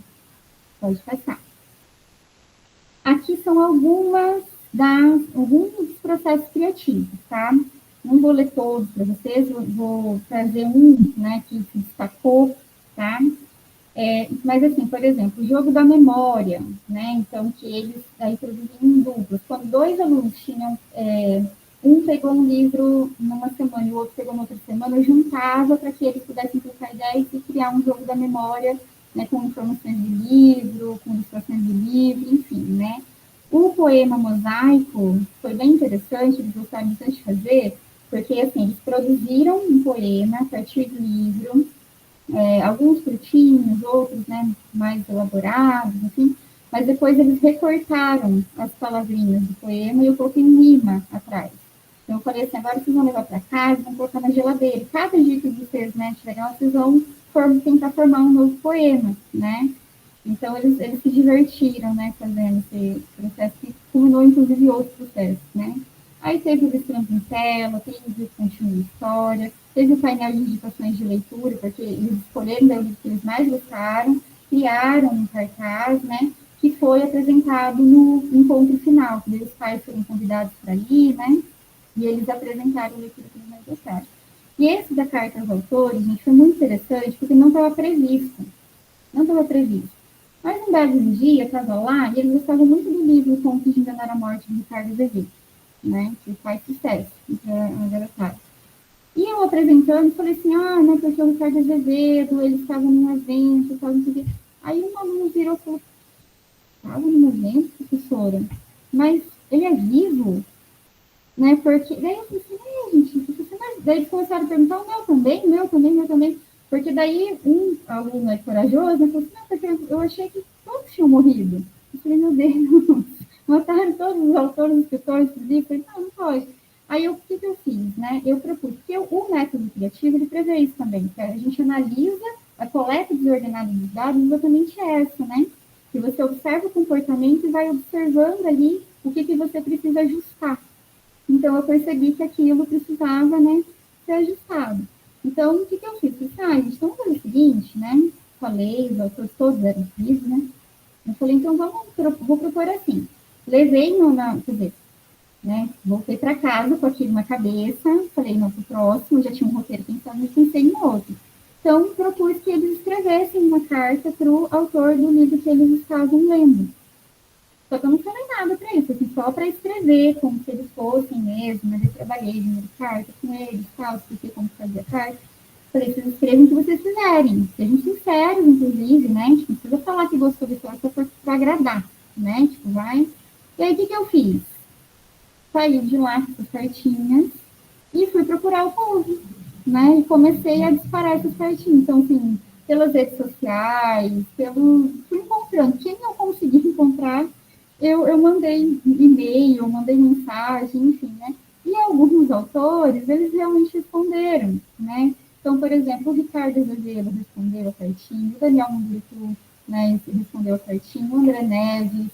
Pode passar. Aqui são alguns dos processos criativos, tá? Não vou ler todos para vocês, vou trazer um, né, que se destacou, tá? Mas, assim, por exemplo, o jogo da memória, né? Então, que eles aí produziam em duplas. Quando 2 alunos tinham, um pegou um livro numa semana e o outro pegou na outra semana, eu juntava para que eles pudessem trocar ideias e criar um jogo da memória, né, com informações de livro, com ilustrações de livro, enfim, né? O poema mosaico foi bem interessante, eles gostaram bastante de fazer, porque, assim, eles produziram um poema a partir do livro, alguns curtinhos, outros, né, mais elaborados, enfim, mas depois eles recortaram as palavrinhas do poema e eu coloquei um imã atrás. Então, eu falei assim, agora vocês vão levar para casa, vão colocar na geladeira. E cada dia que vocês, né, tiverem lá, vocês vão tentar formar um novo poema, né? Então, eles se divertiram, né, fazendo esse processo, que culminou, inclusive, outros processos, né? Aí teve o Listrando em Tela, teve o Continua História, teve o painel de indicações de leitura, porque eles escolheram o livro que eles mais gostaram, criaram um cartaz, né, que foi apresentado no encontro final, que os pais foram convidados para ir, né, e eles apresentaram a leitura que eles mais gostaram. E esse da Carta aos Autores, gente, foi muito interessante, porque não estava previsto. Não estava previsto. Mas um belo dia, estava lá, e eles gostavam muito do livro Contos de Enganar a Morte, de Ricardo Azevedo, né, que faz sucesso entre a garotada. E eu apresentando, falei assim, né, porque o Ricardo Azevedo, eles estavam num evento, tal, não sei o quê. Aí um aluno virou e falou, estava num evento, professora, mas ele é vivo? Né, porque, daí eu falei assim, gente, daí eles começaram a perguntar, o meu também, porque daí um aluno corajoso, né, falou assim, não, porque eu achei que todos tinham morrido. Eu falei, meu Deus, mataram todos os autores, os escritores, os livros. Eu falei, não pode. Aí, o que eu fiz, né? Eu propus, porque o método criativo, ele prevê isso também, que a gente analisa a coleta desordenada dos dados, exatamente essa, né? Que você observa o comportamento e vai observando ali o que você precisa ajustar. Então, eu percebi que aquilo precisava, né, ser ajustado. Então, o que eu fiz? Gente, vamos fazer o seguinte, né? Falei, os autores todos eram vivos, né? Eu falei, então, vou propor assim. Levei quer dizer, né, voltei para casa com aquilo na cabeça, falei, não, pro próximo, já tinha um roteiro pensado, mas pensei em outro. Então, propus que eles escrevessem uma carta para o autor do livro que eles estavam lendo. Só que eu não falei nada para isso, assim, só para escrever, como se eles fossem mesmo, mas eu trabalhei de carta com eles, tal, expliquei como fazia carta. Falei, vocês escrevam o que vocês quiserem, sejam sinceros, inclusive, né? A gente não precisa falar que gostou da história só para agradar, né? Tipo, vai. E aí, o que eu fiz? Saí de lá com essas cartinhas e fui procurar o povo, né? E comecei a disparar essas cartinhas. Então, assim, pelas redes sociais, fui encontrando. Quem eu consegui encontrar, eu mandei e-mail, mandei mensagem, enfim, né? E alguns autores, eles realmente responderam, né? Então, por exemplo, o Ricardo Azevedo respondeu a cartinha, o Daniel Mundrutu, né, respondeu a cartinha, o André Neves,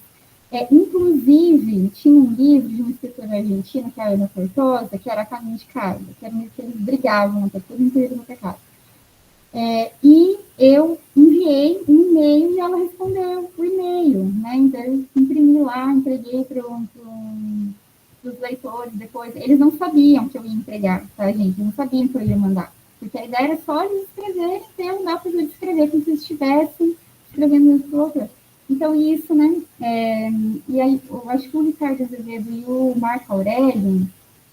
inclusive, tinha um livro de uma escritora argentina, que é a Ana Tortosa, que era Caminho de Casa, que era um livro que eles brigavam até todo inteiro no pecado. E eu enviei um e-mail e ela respondeu o e-mail, né? Então, eu imprimi lá, entreguei para os leitores depois. Eles não sabiam que eu ia entregar, tá, gente? Eles não sabiam que eu ia mandar. Porque a ideia era só eles escreverem, ter um data de escrever, como se eles estivessem escrevendo isso para o autor. Então, isso, né? E aí, eu acho que o Ricardo Azevedo e o Marco Aurélio,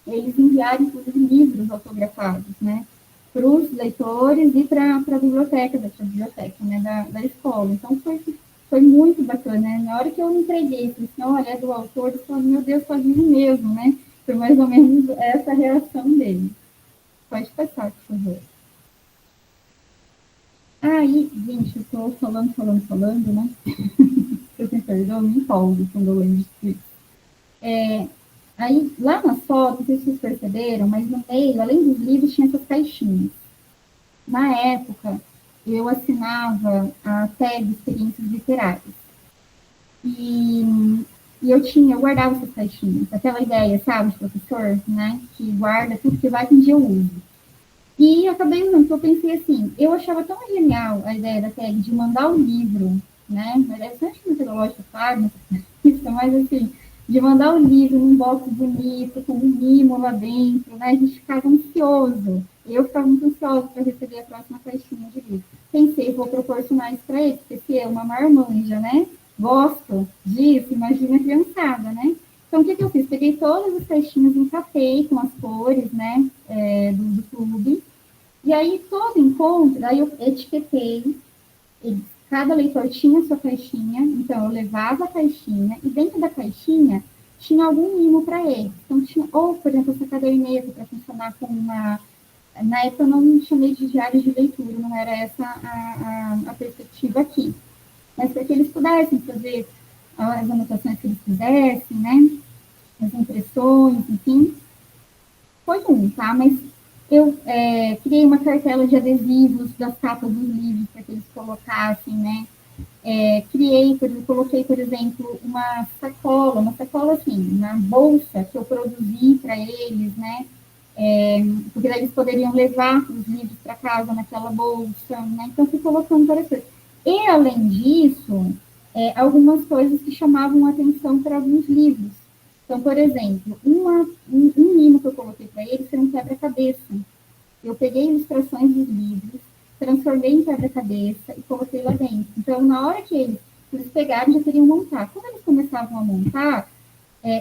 eles enviaram, inclusive, livros autografados, né? Para os leitores e para a biblioteca, né, da escola. Então, foi muito bacana, né? Na hora que eu entreguei, falei assim, olha, é do autor, eu falei, meu Deus, tá vivo mesmo, né? Foi mais ou menos essa a reação dele. Pode passar, por favor. Aí, gente, eu estou falando, né? Eu me perdoa, me empolgo quando eu lembro disso. Aí, lá nas fotos, não sei se vocês perceberam, mas no meio, além dos livros, tinha essas caixinhas. Na época, eu assinava a tag Experiências Literárias. E eu guardava essas caixinhas, aquela ideia, sabe, de professor, né, que guarda tudo que vai que um dia eu uso. E acabei usando, porque eu pensei assim, eu achava tão genial a ideia da tag de mandar o livro, né, mas é bastante metodológico, claro, isso, mas assim, de mandar o livro num box bonito, com um mimo lá dentro, né, a gente ficava ansioso. Eu ficava muito ansiosa para receber a próxima caixinha de livro. Pensei, vou proporcionar isso para eles, porque se é uma marmanja, né, gosto disso, imagina a criançada, né? Então, o que eu fiz? Peguei todas as caixinhas, encapei com as cores, né, do clube, e aí todo encontro, aí eu etiquetei, cada leitor tinha sua caixinha, então eu levava a caixinha, e dentro da caixinha tinha algum mimo para ele. Então, tinha, ou, por exemplo, essa caderneta para funcionar como na época eu não chamei de diário de leitura, não era essa a perspectiva aqui, mas para que eles pudessem fazer as anotações que eles quisessem, né, as impressões, enfim, foi um, tá? Mas eu criei uma cartela de adesivos das capas dos livros para que eles colocassem, né? Coloquei, por exemplo, uma sacola assim, uma bolsa que eu produzi para eles, né? Porque daí eles poderiam levar os livros para casa naquela bolsa, né? Então, fui colocando várias coisas. E, além disso, algumas coisas que chamavam atenção para alguns livros. Então, por exemplo, um mimo que eu coloquei para eles foi um quebra-cabeça. Eu peguei ilustrações dos livros, transformei em quebra-cabeça e coloquei lá dentro. Então, na hora que eles pegaram, já queriam montar. Quando eles começavam a montar,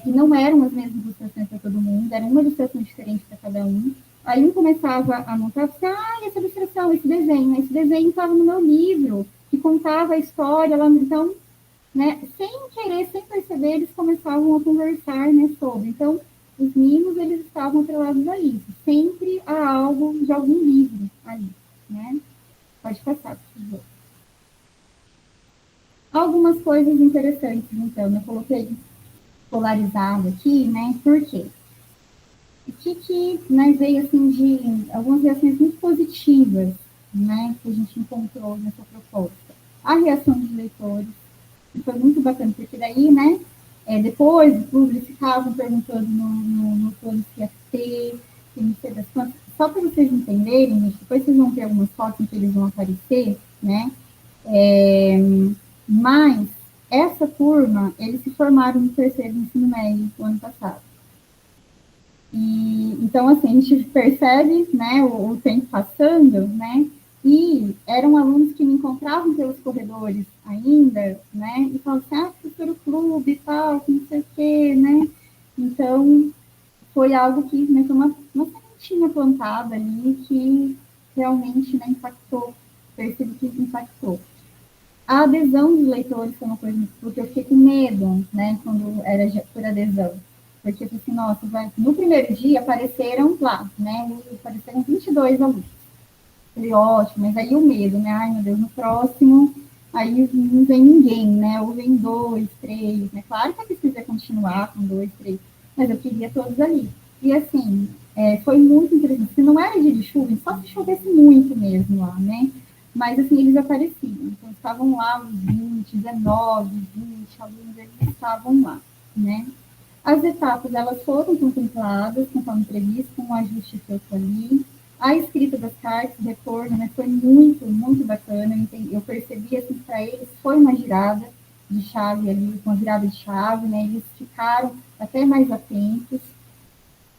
e não eram as mesmas ilustrações para todo mundo, era uma ilustração diferente para cada um. Aí um começava a montar, essa ilustração, esse desenho estava no meu livro, que contava a história lá. Então, né, sem querer, sem perceber, eles começavam a conversar, né, sobre. Então, os mimos, eles estavam atrelados a isso. Sempre há algo de algum livro ali, né? Pode passar, por favor. Algumas coisas interessantes, então, eu coloquei polarizado aqui, né? Por quê? O que né, veio, assim, de algumas reações muito positivas, né, que a gente encontrou nessa proposta. A reação dos leitores, e foi muito bacana, porque daí, né, depois o público ficavam perguntando no plano se ia ter, se não sei das quantas. Só para vocês entenderem, gente, depois vocês vão ter algumas fotos em que eles vão aparecer, né? Mas essa turma, eles se formaram no terceiro ensino médio no ano passado. E, então, assim, a gente percebe, né, o tempo passando, né, e eram alunos que me encontravam pelos corredores ainda, né, e falavam assim, professor, o clube e tal, não sei o quê, né, então foi algo que, né, foi uma sementinha plantada ali que realmente, né, impactou, percebi que impactou. A adesão dos leitores foi uma coisa, porque eu fiquei com medo, né, quando era por adesão. Porque eu assim, nossa, no primeiro dia apareceram lá, né, apareceram 22 alunos. Falei, ótimo, mas aí o medo, né, ai meu Deus, no próximo, aí não vem ninguém, né, ou vem 2, 3, né, claro que eu quiser continuar com 2, 3, mas eu queria todos ali. E assim, foi muito interessante, se não era dia de chuva, só se chovesse muito mesmo lá, né, mas assim, eles apareciam, então estavam lá os 20, 19, 20 alunos, eles estavam lá, né. As etapas, elas foram contempladas, conforme previsto, com um ajuste feito ali. A escrita das cartas, o retorno, né, foi muito, muito bacana. Eu percebi, assim, para eles foi uma girada de chave ali, uma virada de chave, né, eles ficaram até mais atentos.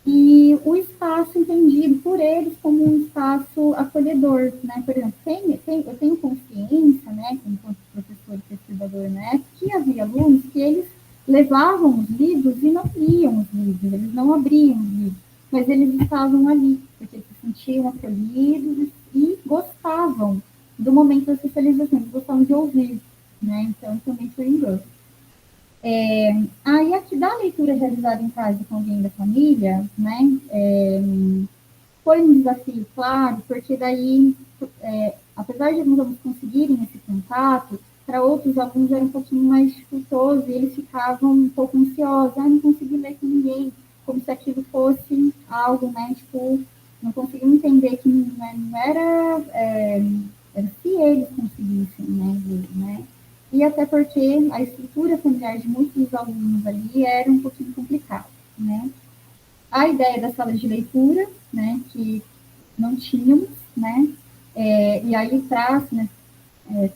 E o espaço entendido por eles como um espaço acolhedor, né, por exemplo, eu tenho consciência, né, enquanto professor e pesquisador, né, que havia alunos que eles levavam os livros e não liam os livros, eles não abriam os livros, mas eles estavam ali, porque se sentiam acolhidos e gostavam do momento da socialização, eles gostavam de ouvir, né, então também foi um ganho. Aí, aqui da leitura realizada em casa com alguém da família, né, foi um desafio, claro, porque daí, apesar de alguns alunos conseguirem esse contato, para outros alunos era um pouquinho mais dificultoso e eles ficavam um pouco ansiosos, não consegui ler com ninguém, como se aquilo fosse algo, né, tipo, não conseguiam entender que não era, era se eles conseguissem, né, ler, né. E até porque a estrutura familiar de muitos dos alunos ali era um pouquinho complicada, né. A ideia da sala de leitura, né, que não tínhamos, né, e aí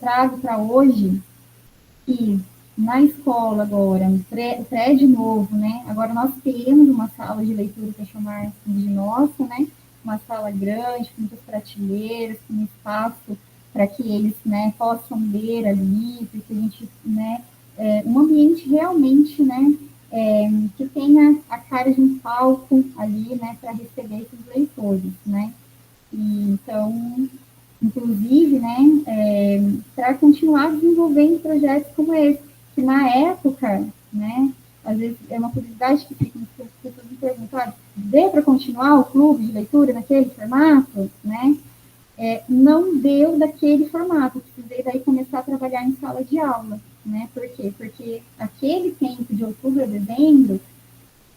trago para hoje que na escola agora, o prédio novo, né, agora nós temos uma sala de leitura para chamar de nossa, né, uma sala grande, com muitas prateleiras, com espaço para que eles, né, possam ler ali, porque a gente, né, um ambiente realmente, né, que tenha a cara de um palco ali, né, para receber esses leitores, né. E, então, inclusive, né, para continuar desenvolvendo projetos como esse, que na época, né, às vezes é uma curiosidade que fica, as pessoas me perguntam, deu para continuar o clube de leitura naquele formato, né? Não deu daquele formato, precisei daí começar a trabalhar em sala de aula, né? Por quê? Porque aquele tempo de outubro a dezembro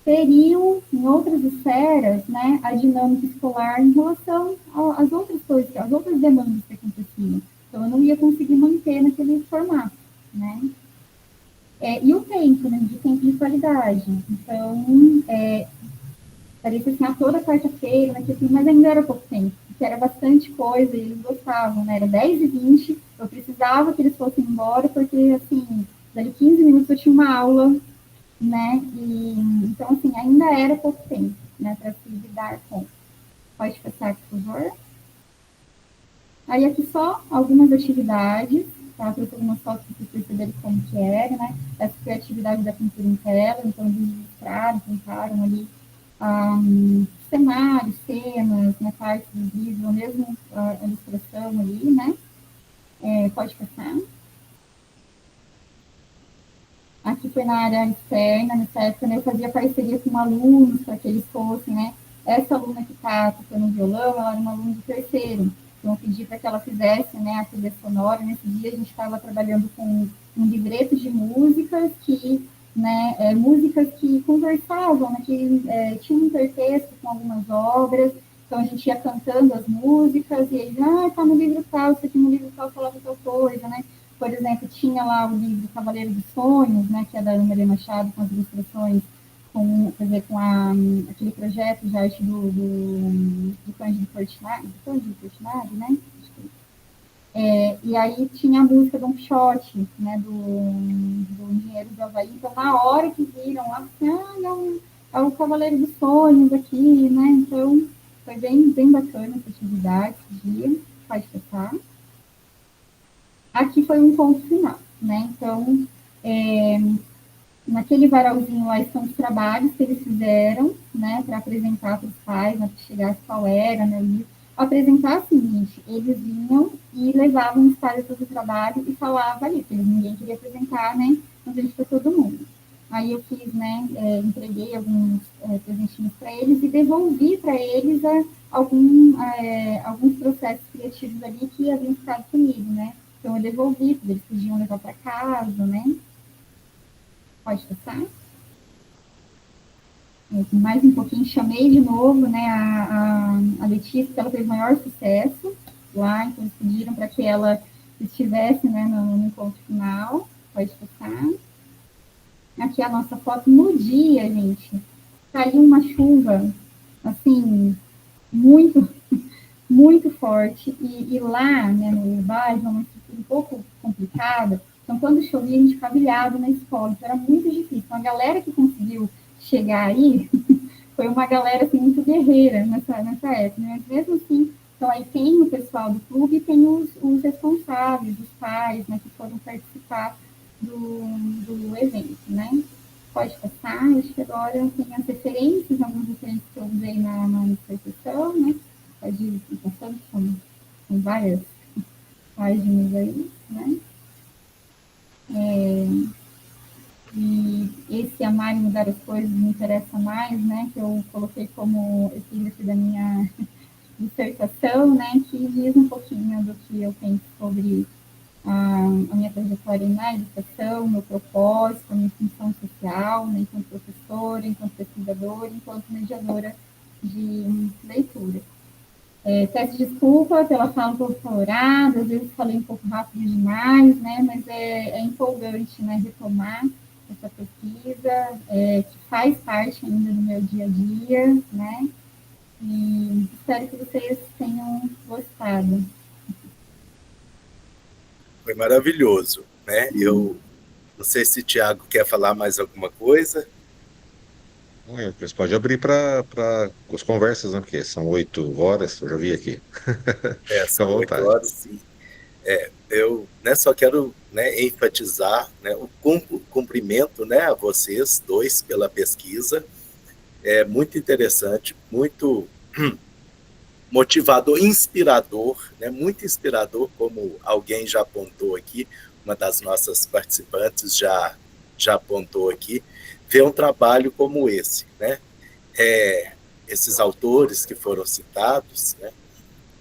teriam, em outras esferas, né, a dinâmica escolar em relação às outras coisas, às outras demandas que aconteciam. Então, eu não ia conseguir manter naquele formato, né? E o tempo, né, de tempo de qualidade. Então, parecia assim, toda quarta-feira, né, assim, mas ainda era pouco tempo, porque era bastante coisa e eles gostavam, né? Era 10h20, eu precisava que eles fossem embora, porque, assim, dali 15 minutos eu tinha uma aula, né? Então, assim, ainda era pouco tempo, né, para se lidar com. Pode passar, por favor. Aí aqui só algumas atividades, tá? Eu trouxe algumas fotos para vocês perceberem como que era, né? Essa foi a atividade da pintura em tela, então eles ilustraram, pintaram ali cenários, cenas, né, partes do vídeo, ou mesmo a ilustração ali, né? Pode passar. Aqui foi na área externa, nessa época, né, eu fazia parceria com alunos para que eles fossem, né? Essa aluna que está tocando violão, ela era uma aluna de terceiro, então eu pedi para que ela fizesse, né, a trilha sonora. Nesse dia a gente estava trabalhando com um livreto de músicas que, né, músicas que conversavam, né, que tinham um intertexto com algumas obras, então a gente ia cantando as músicas e eles, tá no livro tal, isso aqui no livro tal falava tal coisa, né? Por exemplo, tinha lá o livro Cavaleiro dos Sonhos, né, que é da Ana Maria Machado, com as ilustrações, quer dizer, com aquele projeto de arte do Cândido Portinari, né? E aí tinha a música Don Quixote, né, do Engenheiro do Havaí. Então, na hora que viram lá, assim, é o Cavaleiro dos Sonhos aqui, né? Então, foi bem, bem bacana essa atividade, esse dia. Pode passar. Aqui foi um ponto final, né? Então, naquele varalzinho lá estão os trabalhos que eles fizeram, né, para apresentar para os pais, né, para chegar qual era, né, e apresentar assim, gente, eles vinham e levavam os pais do trabalho e falava ali, porque ninguém queria apresentar, né, mas a gente para todo mundo. Aí eu fiz, né, entreguei alguns presentinhos para eles e devolvi para eles alguns processos criativos ali que haviam ficado comigo, né. Então eu devolvi, porque eles podiam levar para casa, né. Pode passar. Mais um pouquinho, chamei de novo, né, a Letícia, que ela teve maior sucesso lá, então eles pediram para que ela estivesse, né, no encontro final. Pode passar. Aqui a nossa foto no dia, gente, caiu uma chuva, assim, muito, muito forte, e lá, né, no bairro, é uma estrutura um pouco complicada, então quando chovia a gente ficava ilhado na escola, então era muito difícil. Então a galera que conseguiu chegar aí foi uma galera assim, muito guerreira nessa época, né? Mas mesmo assim, então aí tem o pessoal do clube e tem os responsáveis, os pais, né, que foram participar do evento, né? Pode passar, acho que agora tem as referências, algumas referências que eu usei na dissertação, né? Pode ir passando, são várias páginas aí, né? E esse amar e mudar as coisas me interessa mais, né? Que eu coloquei como epígrafe da minha dissertação, né? Que diz um pouquinho do que eu penso sobre a minha trajetória na educação, meu propósito, a minha função social, né, enquanto professora, enquanto pesquisadora, enquanto mediadora de leitura. Peço desculpa pela fala um pouco colorada, às vezes falei um pouco rápido demais, né, mas é empolgante, né, retomar essa pesquisa, que faz parte ainda do meu dia a dia, né, e espero que vocês tenham gostado. Foi maravilhoso, né? Eu não sei se o Tiago quer falar mais alguma coisa. Você pode abrir para as conversas, né? Porque são 8 horas, eu já vi aqui. Fica à São 8 vontade. horas, sim. Eu, né, só quero, né, enfatizar, né, o cumprimento, né, a vocês dois pela pesquisa. É muito interessante, muito motivador, inspirador, né, muito inspirador, como alguém já apontou aqui, uma das nossas participantes já apontou aqui. ver um trabalho como esse, né? Esses autores que foram citados, né?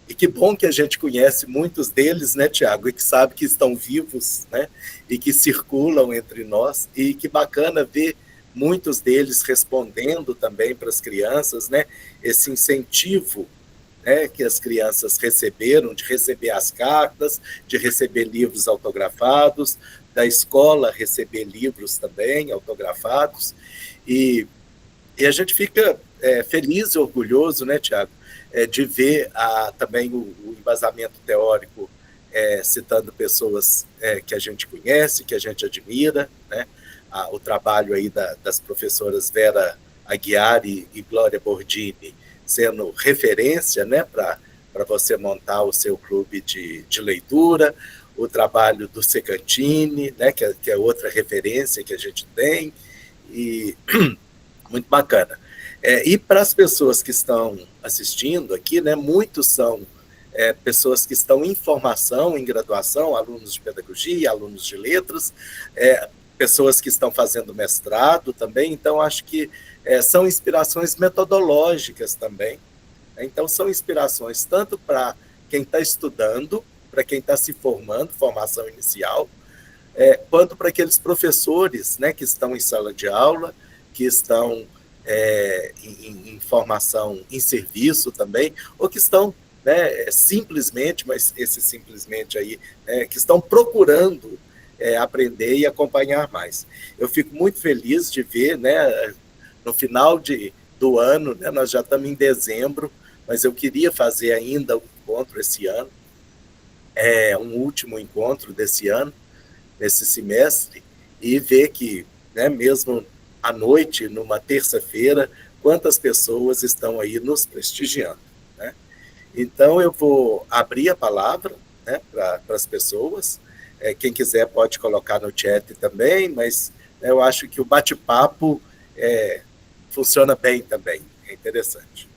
E que bom que a gente conhece muitos deles, né, Tiago, e que sabe que estão vivos, né, e que circulam entre nós, e que bacana ver muitos deles respondendo também para as crianças, né, esse incentivo, né, que as crianças receberam, de receber as cartas, de receber livros autografados, da escola receber livros também autografados, e a gente fica feliz e orgulhoso, né, Tiago, de ver também o embasamento teórico citando pessoas que a gente conhece, que a gente admira, né, o trabalho aí das professoras Vera Aguiar e Glória Bordini sendo referência, né, para você montar o seu clube de leitura, o trabalho do Secantini, né, que é outra referência que a gente tem, e muito bacana. E para as pessoas que estão assistindo aqui, né, muitos são pessoas que estão em formação, em graduação, alunos de pedagogia, alunos de letras, pessoas que estão fazendo mestrado também, então acho que são inspirações metodológicas também. Então são inspirações tanto para quem está estudando, para quem está se formando, formação inicial, quanto para aqueles professores, né, que estão em sala de aula, que estão em formação em serviço também, ou que estão, né, simplesmente, mas esse simplesmente aí, que estão procurando aprender e acompanhar mais. Eu fico muito feliz de ver, né, no final do ano, né, nós já estamos em dezembro, mas eu queria fazer ainda um encontro esse ano, um último encontro desse ano, nesse semestre, e ver que, né, mesmo à noite, numa terça-feira, quantas pessoas estão aí nos prestigiando, né? Então, eu vou abrir a palavra, né, para as pessoas. Quem quiser pode colocar no chat também, mas eu acho que o bate-papo funciona bem também, é interessante.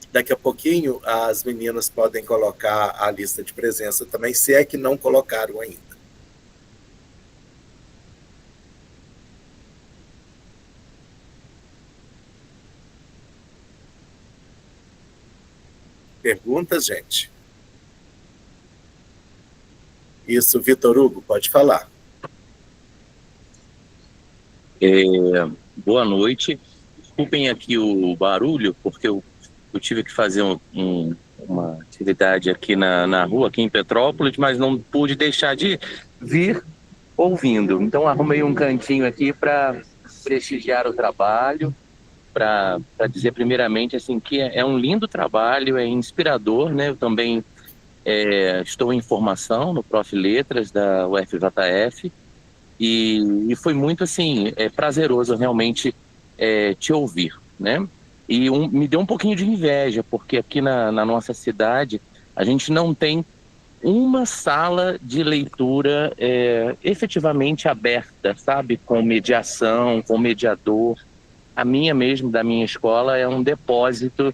Daqui a pouquinho, as meninas podem colocar a lista de presença também, se é que não colocaram ainda. Perguntas, gente? Isso, Vitor Hugo, pode falar. Boa noite. Desculpem aqui o barulho, porque eu tive que fazer uma atividade aqui na rua, aqui em Petrópolis, mas não pude deixar de vir ouvindo. Então, arrumei um cantinho aqui para prestigiar o trabalho, para dizer primeiramente assim, que é um lindo trabalho, é inspirador, né? Eu também estou em formação no Prof. Letras da UFJF, e foi muito assim, prazeroso realmente te ouvir, né? E me deu um pouquinho de inveja, porque aqui na nossa cidade a gente não tem uma sala de leitura efetivamente aberta, sabe? Com mediação, com mediador. A minha mesmo, da minha escola, é um depósito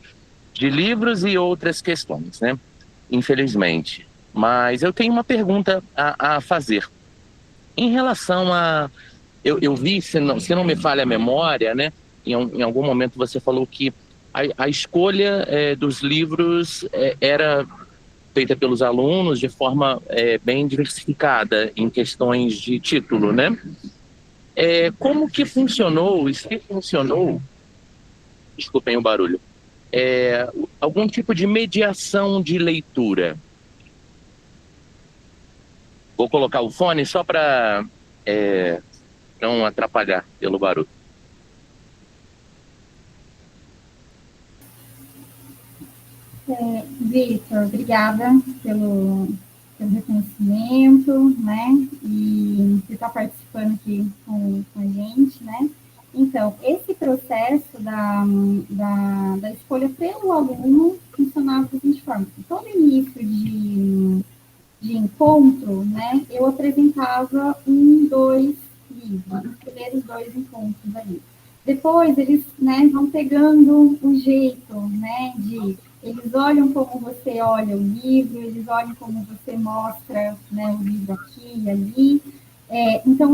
de livros e outras questões, né? Infelizmente. Mas eu tenho uma pergunta a fazer. Em relação a... Eu vi, se não me falha a memória, né? Em algum momento você falou que a escolha dos livros era feita pelos alunos de forma bem diversificada em questões de título, né? Como que funcionou, e se funcionou, desculpem o barulho, algum tipo de mediação de leitura? Vou colocar o fone só para não atrapalhar pelo barulho. Vitor, obrigada pelo reconhecimento, né, e por estar participando aqui com a gente, né. Então, esse processo da escolha pelo aluno funcionava da seguinte forma: todo início de encontro, né, eu apresentava 2 livros, os primeiros 2 encontros ali. Depois, eles, né, vão pegando o jeito, né, eles olham como você olha o livro, eles olham como você mostra, né, o livro aqui e ali, Então,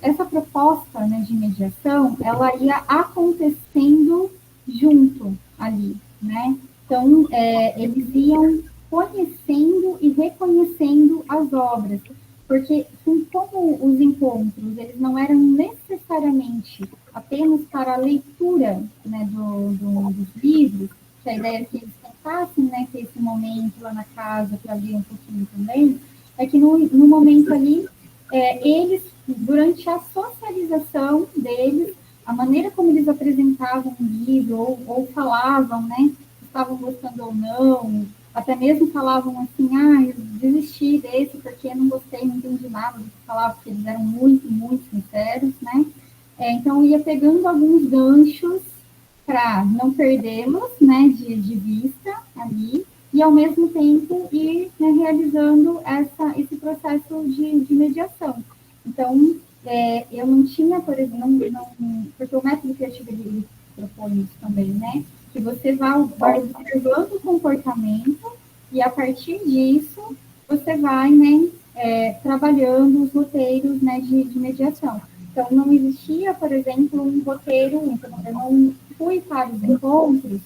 essa proposta, né, de mediação, ela ia acontecendo junto ali, né? Então, eles iam conhecendo e reconhecendo as obras, porque como os encontros, eles não eram necessariamente apenas para a leitura, né, dos livros, que a ideia é que eles tentassem, né, ter esse momento lá na casa para ler um pouquinho também, é que no momento ali eles, durante a socialização deles, a maneira como eles apresentavam o livro, ou falavam, né, se estavam gostando ou não, até mesmo falavam assim, eu desisti desse porque não gostei, não entendi nada do que falava, porque eles eram muito, muito sinceros, né, então ia pegando alguns ganchos para não perdê-los, né, de vista ali, e ao mesmo tempo ir, né, realizando esse processo de mediação. Então, eu não tinha, por exemplo, porque o método criativo ele propõe isso também, né? Que você vai observando o comportamento e a partir disso você vai, né, trabalhando os roteiros, né, de mediação. Então, não existia, por exemplo, um roteiro, então, eu não fui para os encontros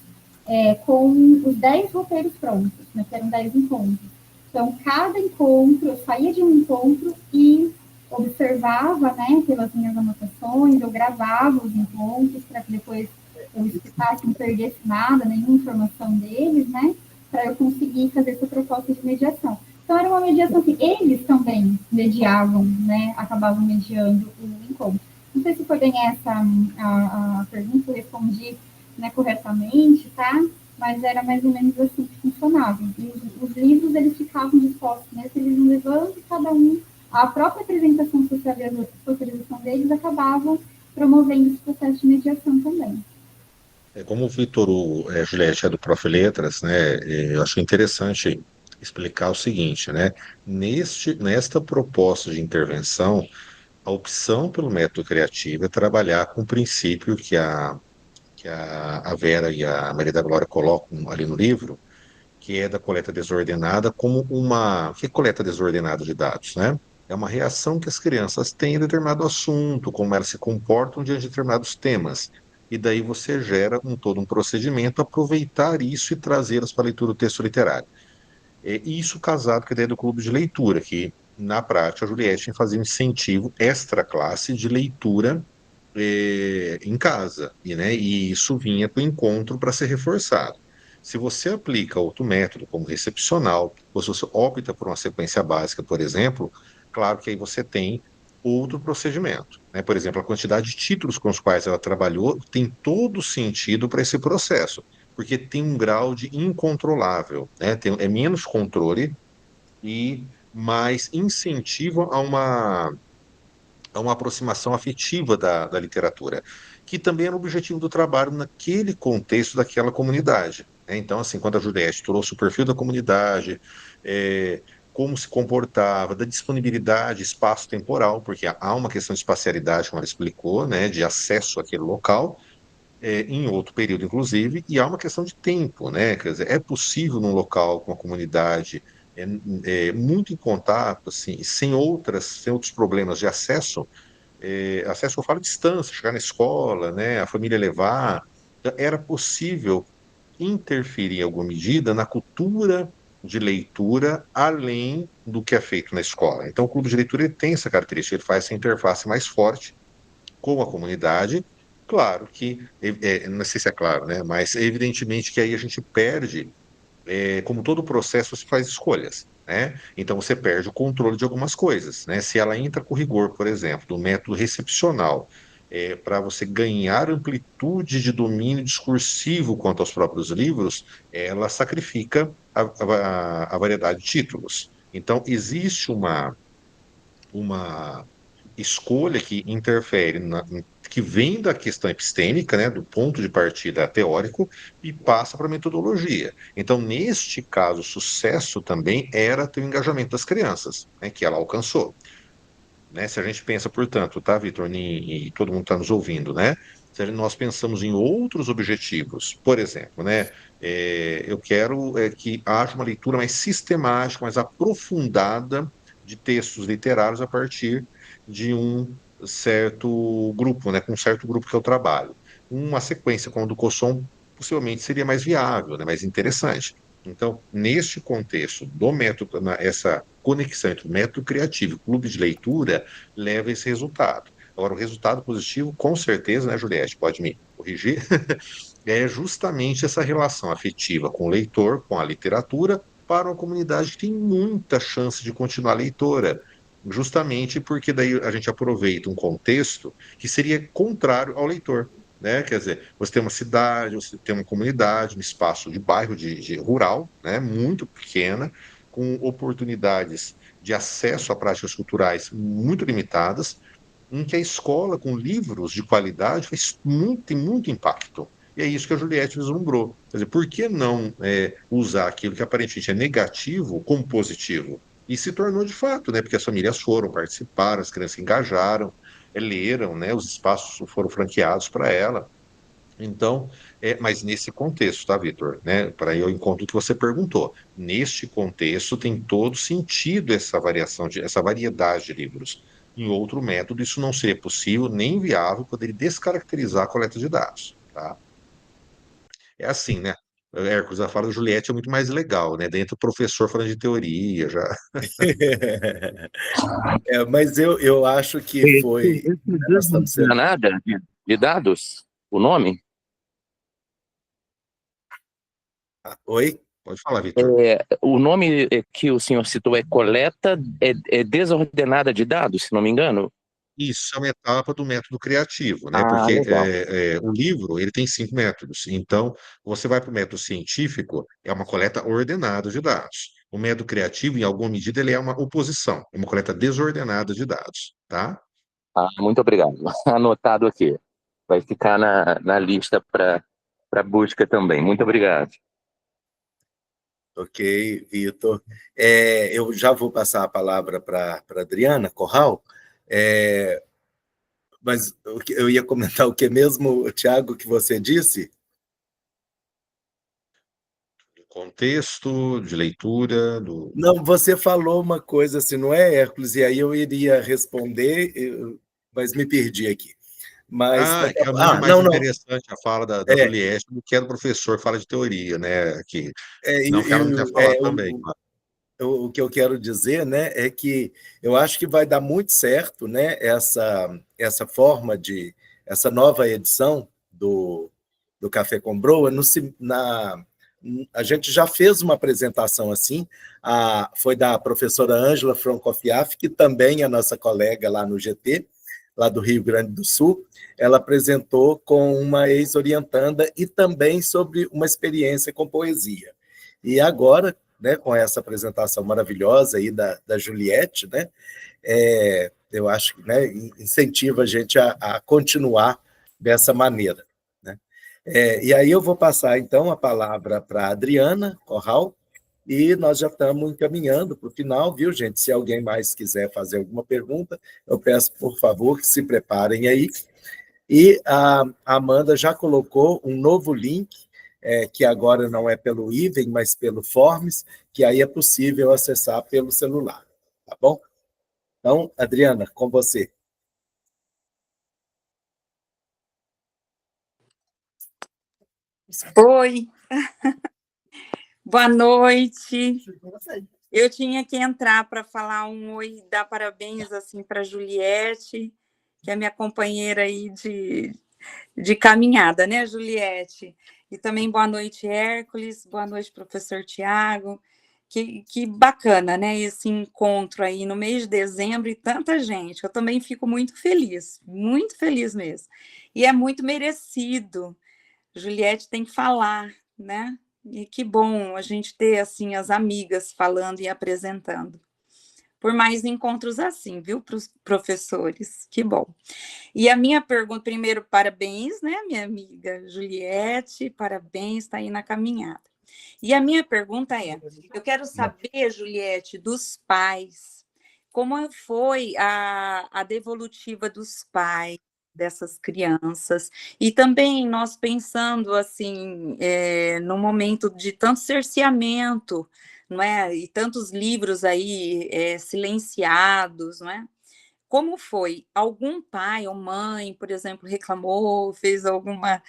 com os 10 roteiros prontos, né, que eram 10 encontros. Então, cada encontro, eu saía de um encontro e observava, né, pelas minhas anotações, eu gravava os encontros para que depois eu escutasse, não perdesse nada, nenhuma informação deles, né, para eu conseguir fazer essa proposta de mediação. Então, era uma mediação que eles também mediavam, né, acabavam mediando o encontro. Não sei se foi bem essa a pergunta, eu respondi, né, corretamente, tá? Mas era mais ou menos assim que funcionava. E os livros, eles ficavam dispostos, né? Eles iam levando cada um, a própria apresentação socialização deles acabava promovendo esse processo de mediação também. Como o Vitor Juliette é do Prof. Letras, né, eu acho interessante explicar o seguinte, né, nesta proposta de intervenção, a opção pelo método criativo é trabalhar com o princípio que a Vera e a Maria da Glória colocam ali no livro, que é da coleta desordenada como uma... que é coleta desordenada de dados, né? É uma reação que as crianças têm a determinado assunto, como elas se comportam diante de determinados temas. E daí você gera todo um procedimento para aproveitar isso e trazê-las para a leitura do texto literário. E isso casado com a ideia do clube de leitura, que na prática a Juliette fazia um incentivo extra-classe de leitura em casa, e isso vinha para o encontro para ser reforçado. Se você aplica outro método, como recepcional, ou se você opta por uma sequência básica, por exemplo, claro que aí você tem outro procedimento, né? Por exemplo, a quantidade de títulos com os quais ela trabalhou tem todo sentido para esse processo, porque tem um grau de incontrolável, né? É menos controle e mais incentivo a uma aproximação afetiva da literatura, que também era o objetivo do trabalho naquele contexto daquela comunidade, né? Então, assim, quando a Juliette trouxe o perfil da comunidade, como se comportava, da disponibilidade espaço-temporal, porque há uma questão de espacialidade, como ela explicou, né, de acesso àquele local, em outro período, inclusive, e há uma questão de tempo, né? Quer dizer, é possível num local com a comunidade muito em contato, assim, sem outros problemas de acesso, acesso eu falo à distância, chegar na escola, né, a família levar, era possível interferir em alguma medida na cultura de leitura além do que é feito na escola. Então, o clube de leitura ele tem essa característica, ele faz essa interface mais forte com a comunidade. Claro que, não sei se é claro, né, mas evidentemente que aí a gente perde, como todo processo, você faz escolhas, né? Então você perde o controle de algumas coisas, né? Se ela entra com rigor, por exemplo, do método recepcional, para você ganhar amplitude de domínio discursivo quanto aos próprios livros, ela sacrifica a variedade de títulos. Então existe uma escolha que interfere que vem da questão epistêmica, né, do ponto de partida teórico, e passa para a metodologia. Então, neste caso, o sucesso também era ter o engajamento das crianças, né, que ela alcançou. Né? Se a gente pensa, portanto, tá, Vitor, e todo mundo está nos ouvindo, né? Se nós pensamos em outros objetivos, por exemplo, né, eu quero que haja uma leitura mais sistemática, mais aprofundada de textos literários a partir de um certo grupo, né, com um certo grupo que eu trabalho. Uma sequência como a do Cosson possivelmente seria mais viável, né, mais interessante. Então, neste contexto do método, essa conexão entre o método criativo e o clube de leitura leva a esse resultado. Agora, o resultado positivo, com certeza, né, Juliette, pode me corrigir, é justamente essa relação afetiva com o leitor, com a literatura, para uma comunidade que tem muita chance de continuar leitora, justamente porque daí a gente aproveita um contexto que seria contrário ao leitor. Né? Quer dizer, você tem uma cidade, você tem uma comunidade, um espaço de bairro de rural, né? Muito pequena, com oportunidades de acesso a práticas culturais muito limitadas, em que a escola, com livros de qualidade, tem muito impacto. E é isso que a Juliette vislumbrou. Quer dizer, por que não usar aquilo que aparentemente é negativo como positivo? E se tornou de fato, né? Porque as famílias foram, participaram, as crianças se engajaram, leram, né? Os espaços foram franqueados para ela. Então, mas nesse contexto, tá, Vitor? Né, para eu encontro o que você perguntou. Neste contexto, tem todo sentido essa variação, essa variedade de livros. Em outro método, isso não seria possível, nem viável, poderia descaracterizar a coleta de dados, tá? É assim, né? Hércules, a fala da Juliette é muito mais legal, né? Dentro do professor falando de teoria, já. Mas eu acho que foi. Nós estamos sendo. Nada de dados, o nome? Oi? Pode falar, Vitor. O nome que o senhor citou é coleta desordenada de dados, se não me engano? Isso é uma etapa do método criativo, né? Porque Legal. o livro ele tem 5 métodos. Então, você vai para o método científico, é uma coleta ordenada de dados. O método criativo, em alguma medida, ele é uma oposição, é uma coleta desordenada de dados, tá? Muito obrigado. Anotado aqui. Vai ficar na lista para busca também. Muito obrigado. Ok, Vitor. Eu já vou passar a palavra para a Adriana Corral, mas eu ia comentar o que mesmo, Tiago, que você disse? Do contexto, de leitura, do. Não, você falou uma coisa assim, não é, Hércules? E aí eu iria responder, mas me perdi aqui. Mas, Ah, que a minha é mais não, não. interessante a fala da É, Juliette do que a do professor fala de teoria, né? Que, é, não que ela não tenha falado também. o que eu quero dizer, né, é que eu acho que vai dar muito certo, né, essa forma de essa nova edição do Café com Broa. A gente já fez uma apresentação assim, foi da professora Ângela Francofiaf, que também é nossa colega lá no GT, lá do Rio Grande do Sul. Ela apresentou com uma ex-orientanda e também sobre uma experiência com poesia. E agora, né, com essa apresentação maravilhosa aí da Juliette, né, eu acho que, né, incentiva a gente a continuar dessa maneira. Né? E aí eu vou passar, então, a palavra para a Adriana Corral, e nós já estamos encaminhando para o final, viu, gente? Se alguém mais quiser fazer alguma pergunta, eu peço, por favor, que se preparem aí. E a Amanda já colocou um novo link, que agora não é pelo Iven, mas pelo Forms, que aí é possível acessar pelo celular, tá bom? Então, Adriana, com você. Oi, boa noite. Eu tinha que entrar para falar um oi e dar parabéns assim para a Juliette, que é minha companheira aí de caminhada, né, Juliette? E também boa noite, Hércules, boa noite, professor Tiago. Que bacana, né, esse encontro aí no mês de dezembro e tanta gente. Eu também fico muito feliz mesmo. E é muito merecido. Juliette tem que falar, né? E que bom a gente ter assim as amigas falando e apresentando. Por mais encontros assim, viu, para os professores? Que bom. E a minha pergunta, primeiro, parabéns, né, minha amiga Juliette, parabéns, está aí na caminhada. E a minha pergunta é: eu quero saber, Juliette, dos pais, como foi a devolutiva dos pais dessas crianças, e também nós pensando assim, no momento de tanto cerceamento, não é? E tantos livros aí silenciados, não é? Como foi? Algum pai ou mãe, por exemplo, reclamou, fez alguma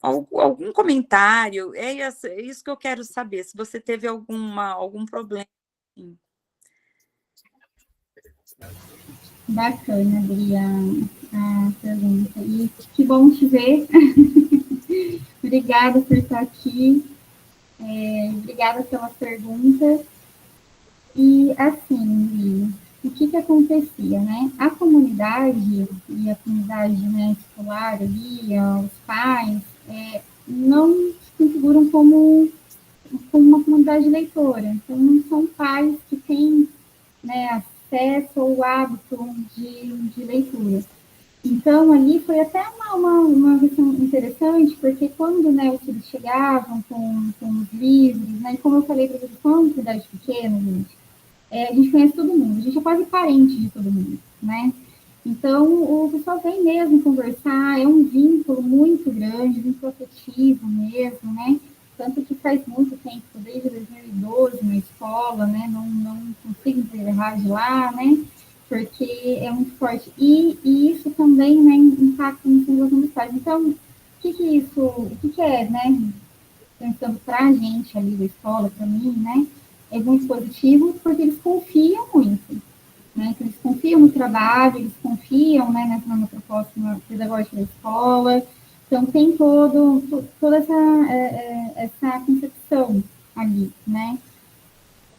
algum comentário? É isso que eu quero saber, se você teve algum problema. Bacana, Adriana, a pergunta. E que bom te ver. Obrigada por estar aqui. Obrigada pela pergunta. E, assim, o que acontecia, né? A comunidade, e a comunidade, né, escolar ali, os pais, não se configuram como uma comunidade leitora. Então, não são pais que têm, né, acesso ou hábito de leitura. Então, ali foi até uma questão interessante, porque quando, né, os filhos chegavam com os livros, né, e como eu falei para vocês, quando cidade pequena, gente, a gente conhece todo mundo, a gente é quase parente de todo mundo, né? Então, o pessoal vem mesmo conversar, é um vínculo muito grande, vínculo afetivo mesmo, né? Tanto que faz muito tempo, desde 2012 na escola, né? Não consigo encerrar de lá, né? Porque é muito forte. E isso também, né, impacta no desenvolvimento dos pais. Então, o que é, né? Pensando para a gente ali da escola, para mim, né? É muito positivo, porque eles confiam muito, né? Eles confiam no trabalho, eles confiam, né, na proposta pedagógica da escola. Então, tem toda essa concepção ali, né?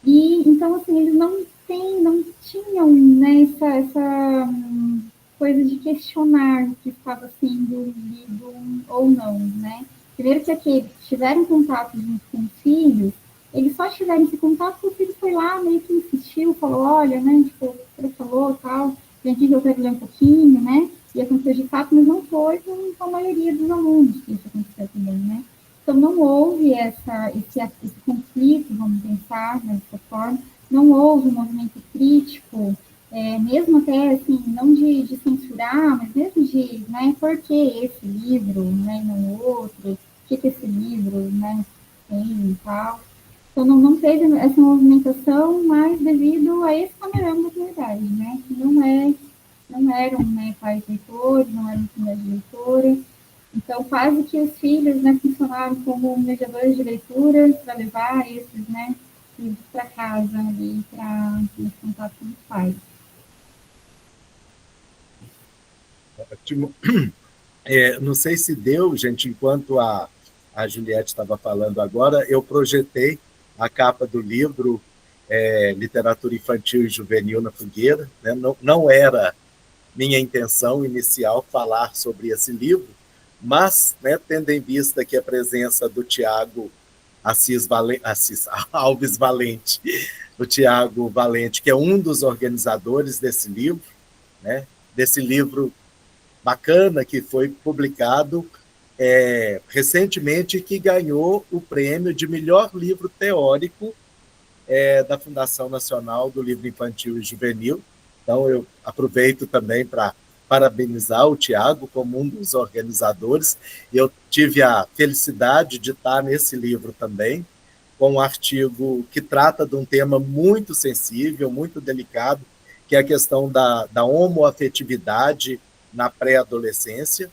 E, então, assim, eles não tinham, né, essa coisa de questionar o que estava sendo lido ou não, né? Primeiro que aqueles que tiveram contato junto com os filhos, eles só tiveram esse contato porque o filho foi lá, meio que insistiu, falou, olha, né, tipo, você falou, tal, gente, eu quero ler um pouquinho, né? E aconteceu de fato, mas não foi com a maioria dos alunos que isso aconteceu também, né? Então, não houve esse conflito, vamos pensar dessa forma, não houve um movimento crítico, mesmo até, assim, não de censurar, mas mesmo de, né, por que esse livro, né, não outro, o que esse livro, né, tem e tal. Então, não teve essa movimentação, mas devido a esse panorama da comunidade, né, que não eram, né, pais leitores, não eram comunidade leitora. Então, quase que os filhos, né, funcionaram como mediadores de leitura para levar esses, né, livros para casa ali, para contato com os pais. Ótimo. Não sei se deu, gente, enquanto a Juliette estava falando agora, eu projetei a capa do livro Literatura Infantil e Juvenil na Fogueira, né? Não era minha intenção inicial falar sobre esse livro, mas, né, tendo em vista que a presença do Tiago Alves Valente, o Tiago Valente, que é um dos organizadores desse livro bacana que foi publicado recentemente, que ganhou o prêmio de melhor livro teórico da Fundação Nacional do Livro Infantil e Juvenil. Então, eu aproveito também para parabenizar o Tiago como um dos organizadores. Eu tive a felicidade de estar nesse livro também, com um artigo que trata de um tema muito sensível, muito delicado, que é a questão da homoafetividade na pré-adolescência.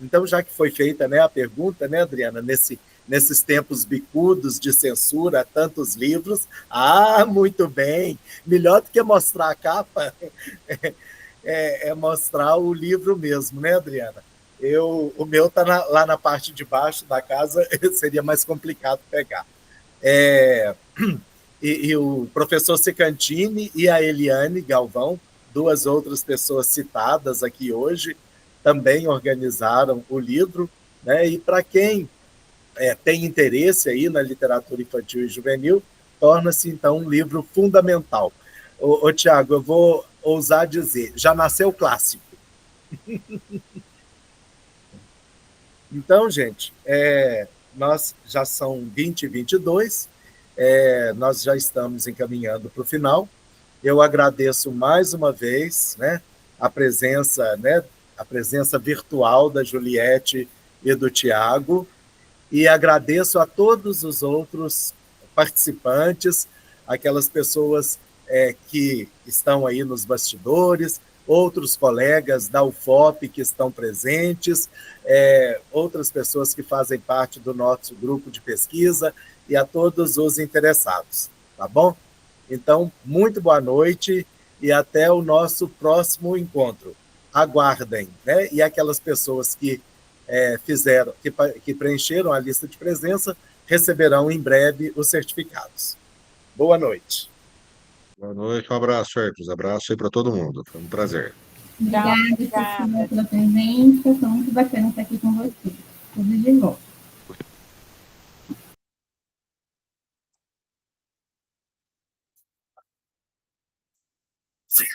Então, já que foi feita, né, a pergunta, né, Adriana, nesses tempos bicudos de censura a tantos livros, muito bem, melhor do que mostrar a capa, é mostrar o livro mesmo, né, Adriana? O meu está lá na parte de baixo da casa, seria mais complicado pegar. E o professor Secantini e a Eliane Galvão, duas outras pessoas citadas aqui hoje, também organizaram o livro, né? E para quem tem interesse aí na literatura infantil e juvenil, torna-se, então, um livro fundamental. Tiago, eu vou ousar dizer, já nasceu clássico. Então, gente, nós já são 20h22, nós já estamos encaminhando para o final. Eu agradeço mais uma vez, né, a presença virtual da Juliette e do Tiago, e agradeço a todos os outros participantes, aquelas pessoas que estão aí nos bastidores, outros colegas da UFOP que estão presentes, outras pessoas que fazem parte do nosso grupo de pesquisa e a todos os interessados, tá bom? Então, muito boa noite e até o nosso próximo encontro. Aguardem, né? E aquelas pessoas que que preencheram a lista de presença receberão em breve os certificados. Boa noite. Boa noite, um abraço, Hércules. Abraço aí para todo mundo. Foi um prazer. Obrigada, Cristina, pela presença. Foi muito bacana estar aqui com você. Tudo de bom. Sim.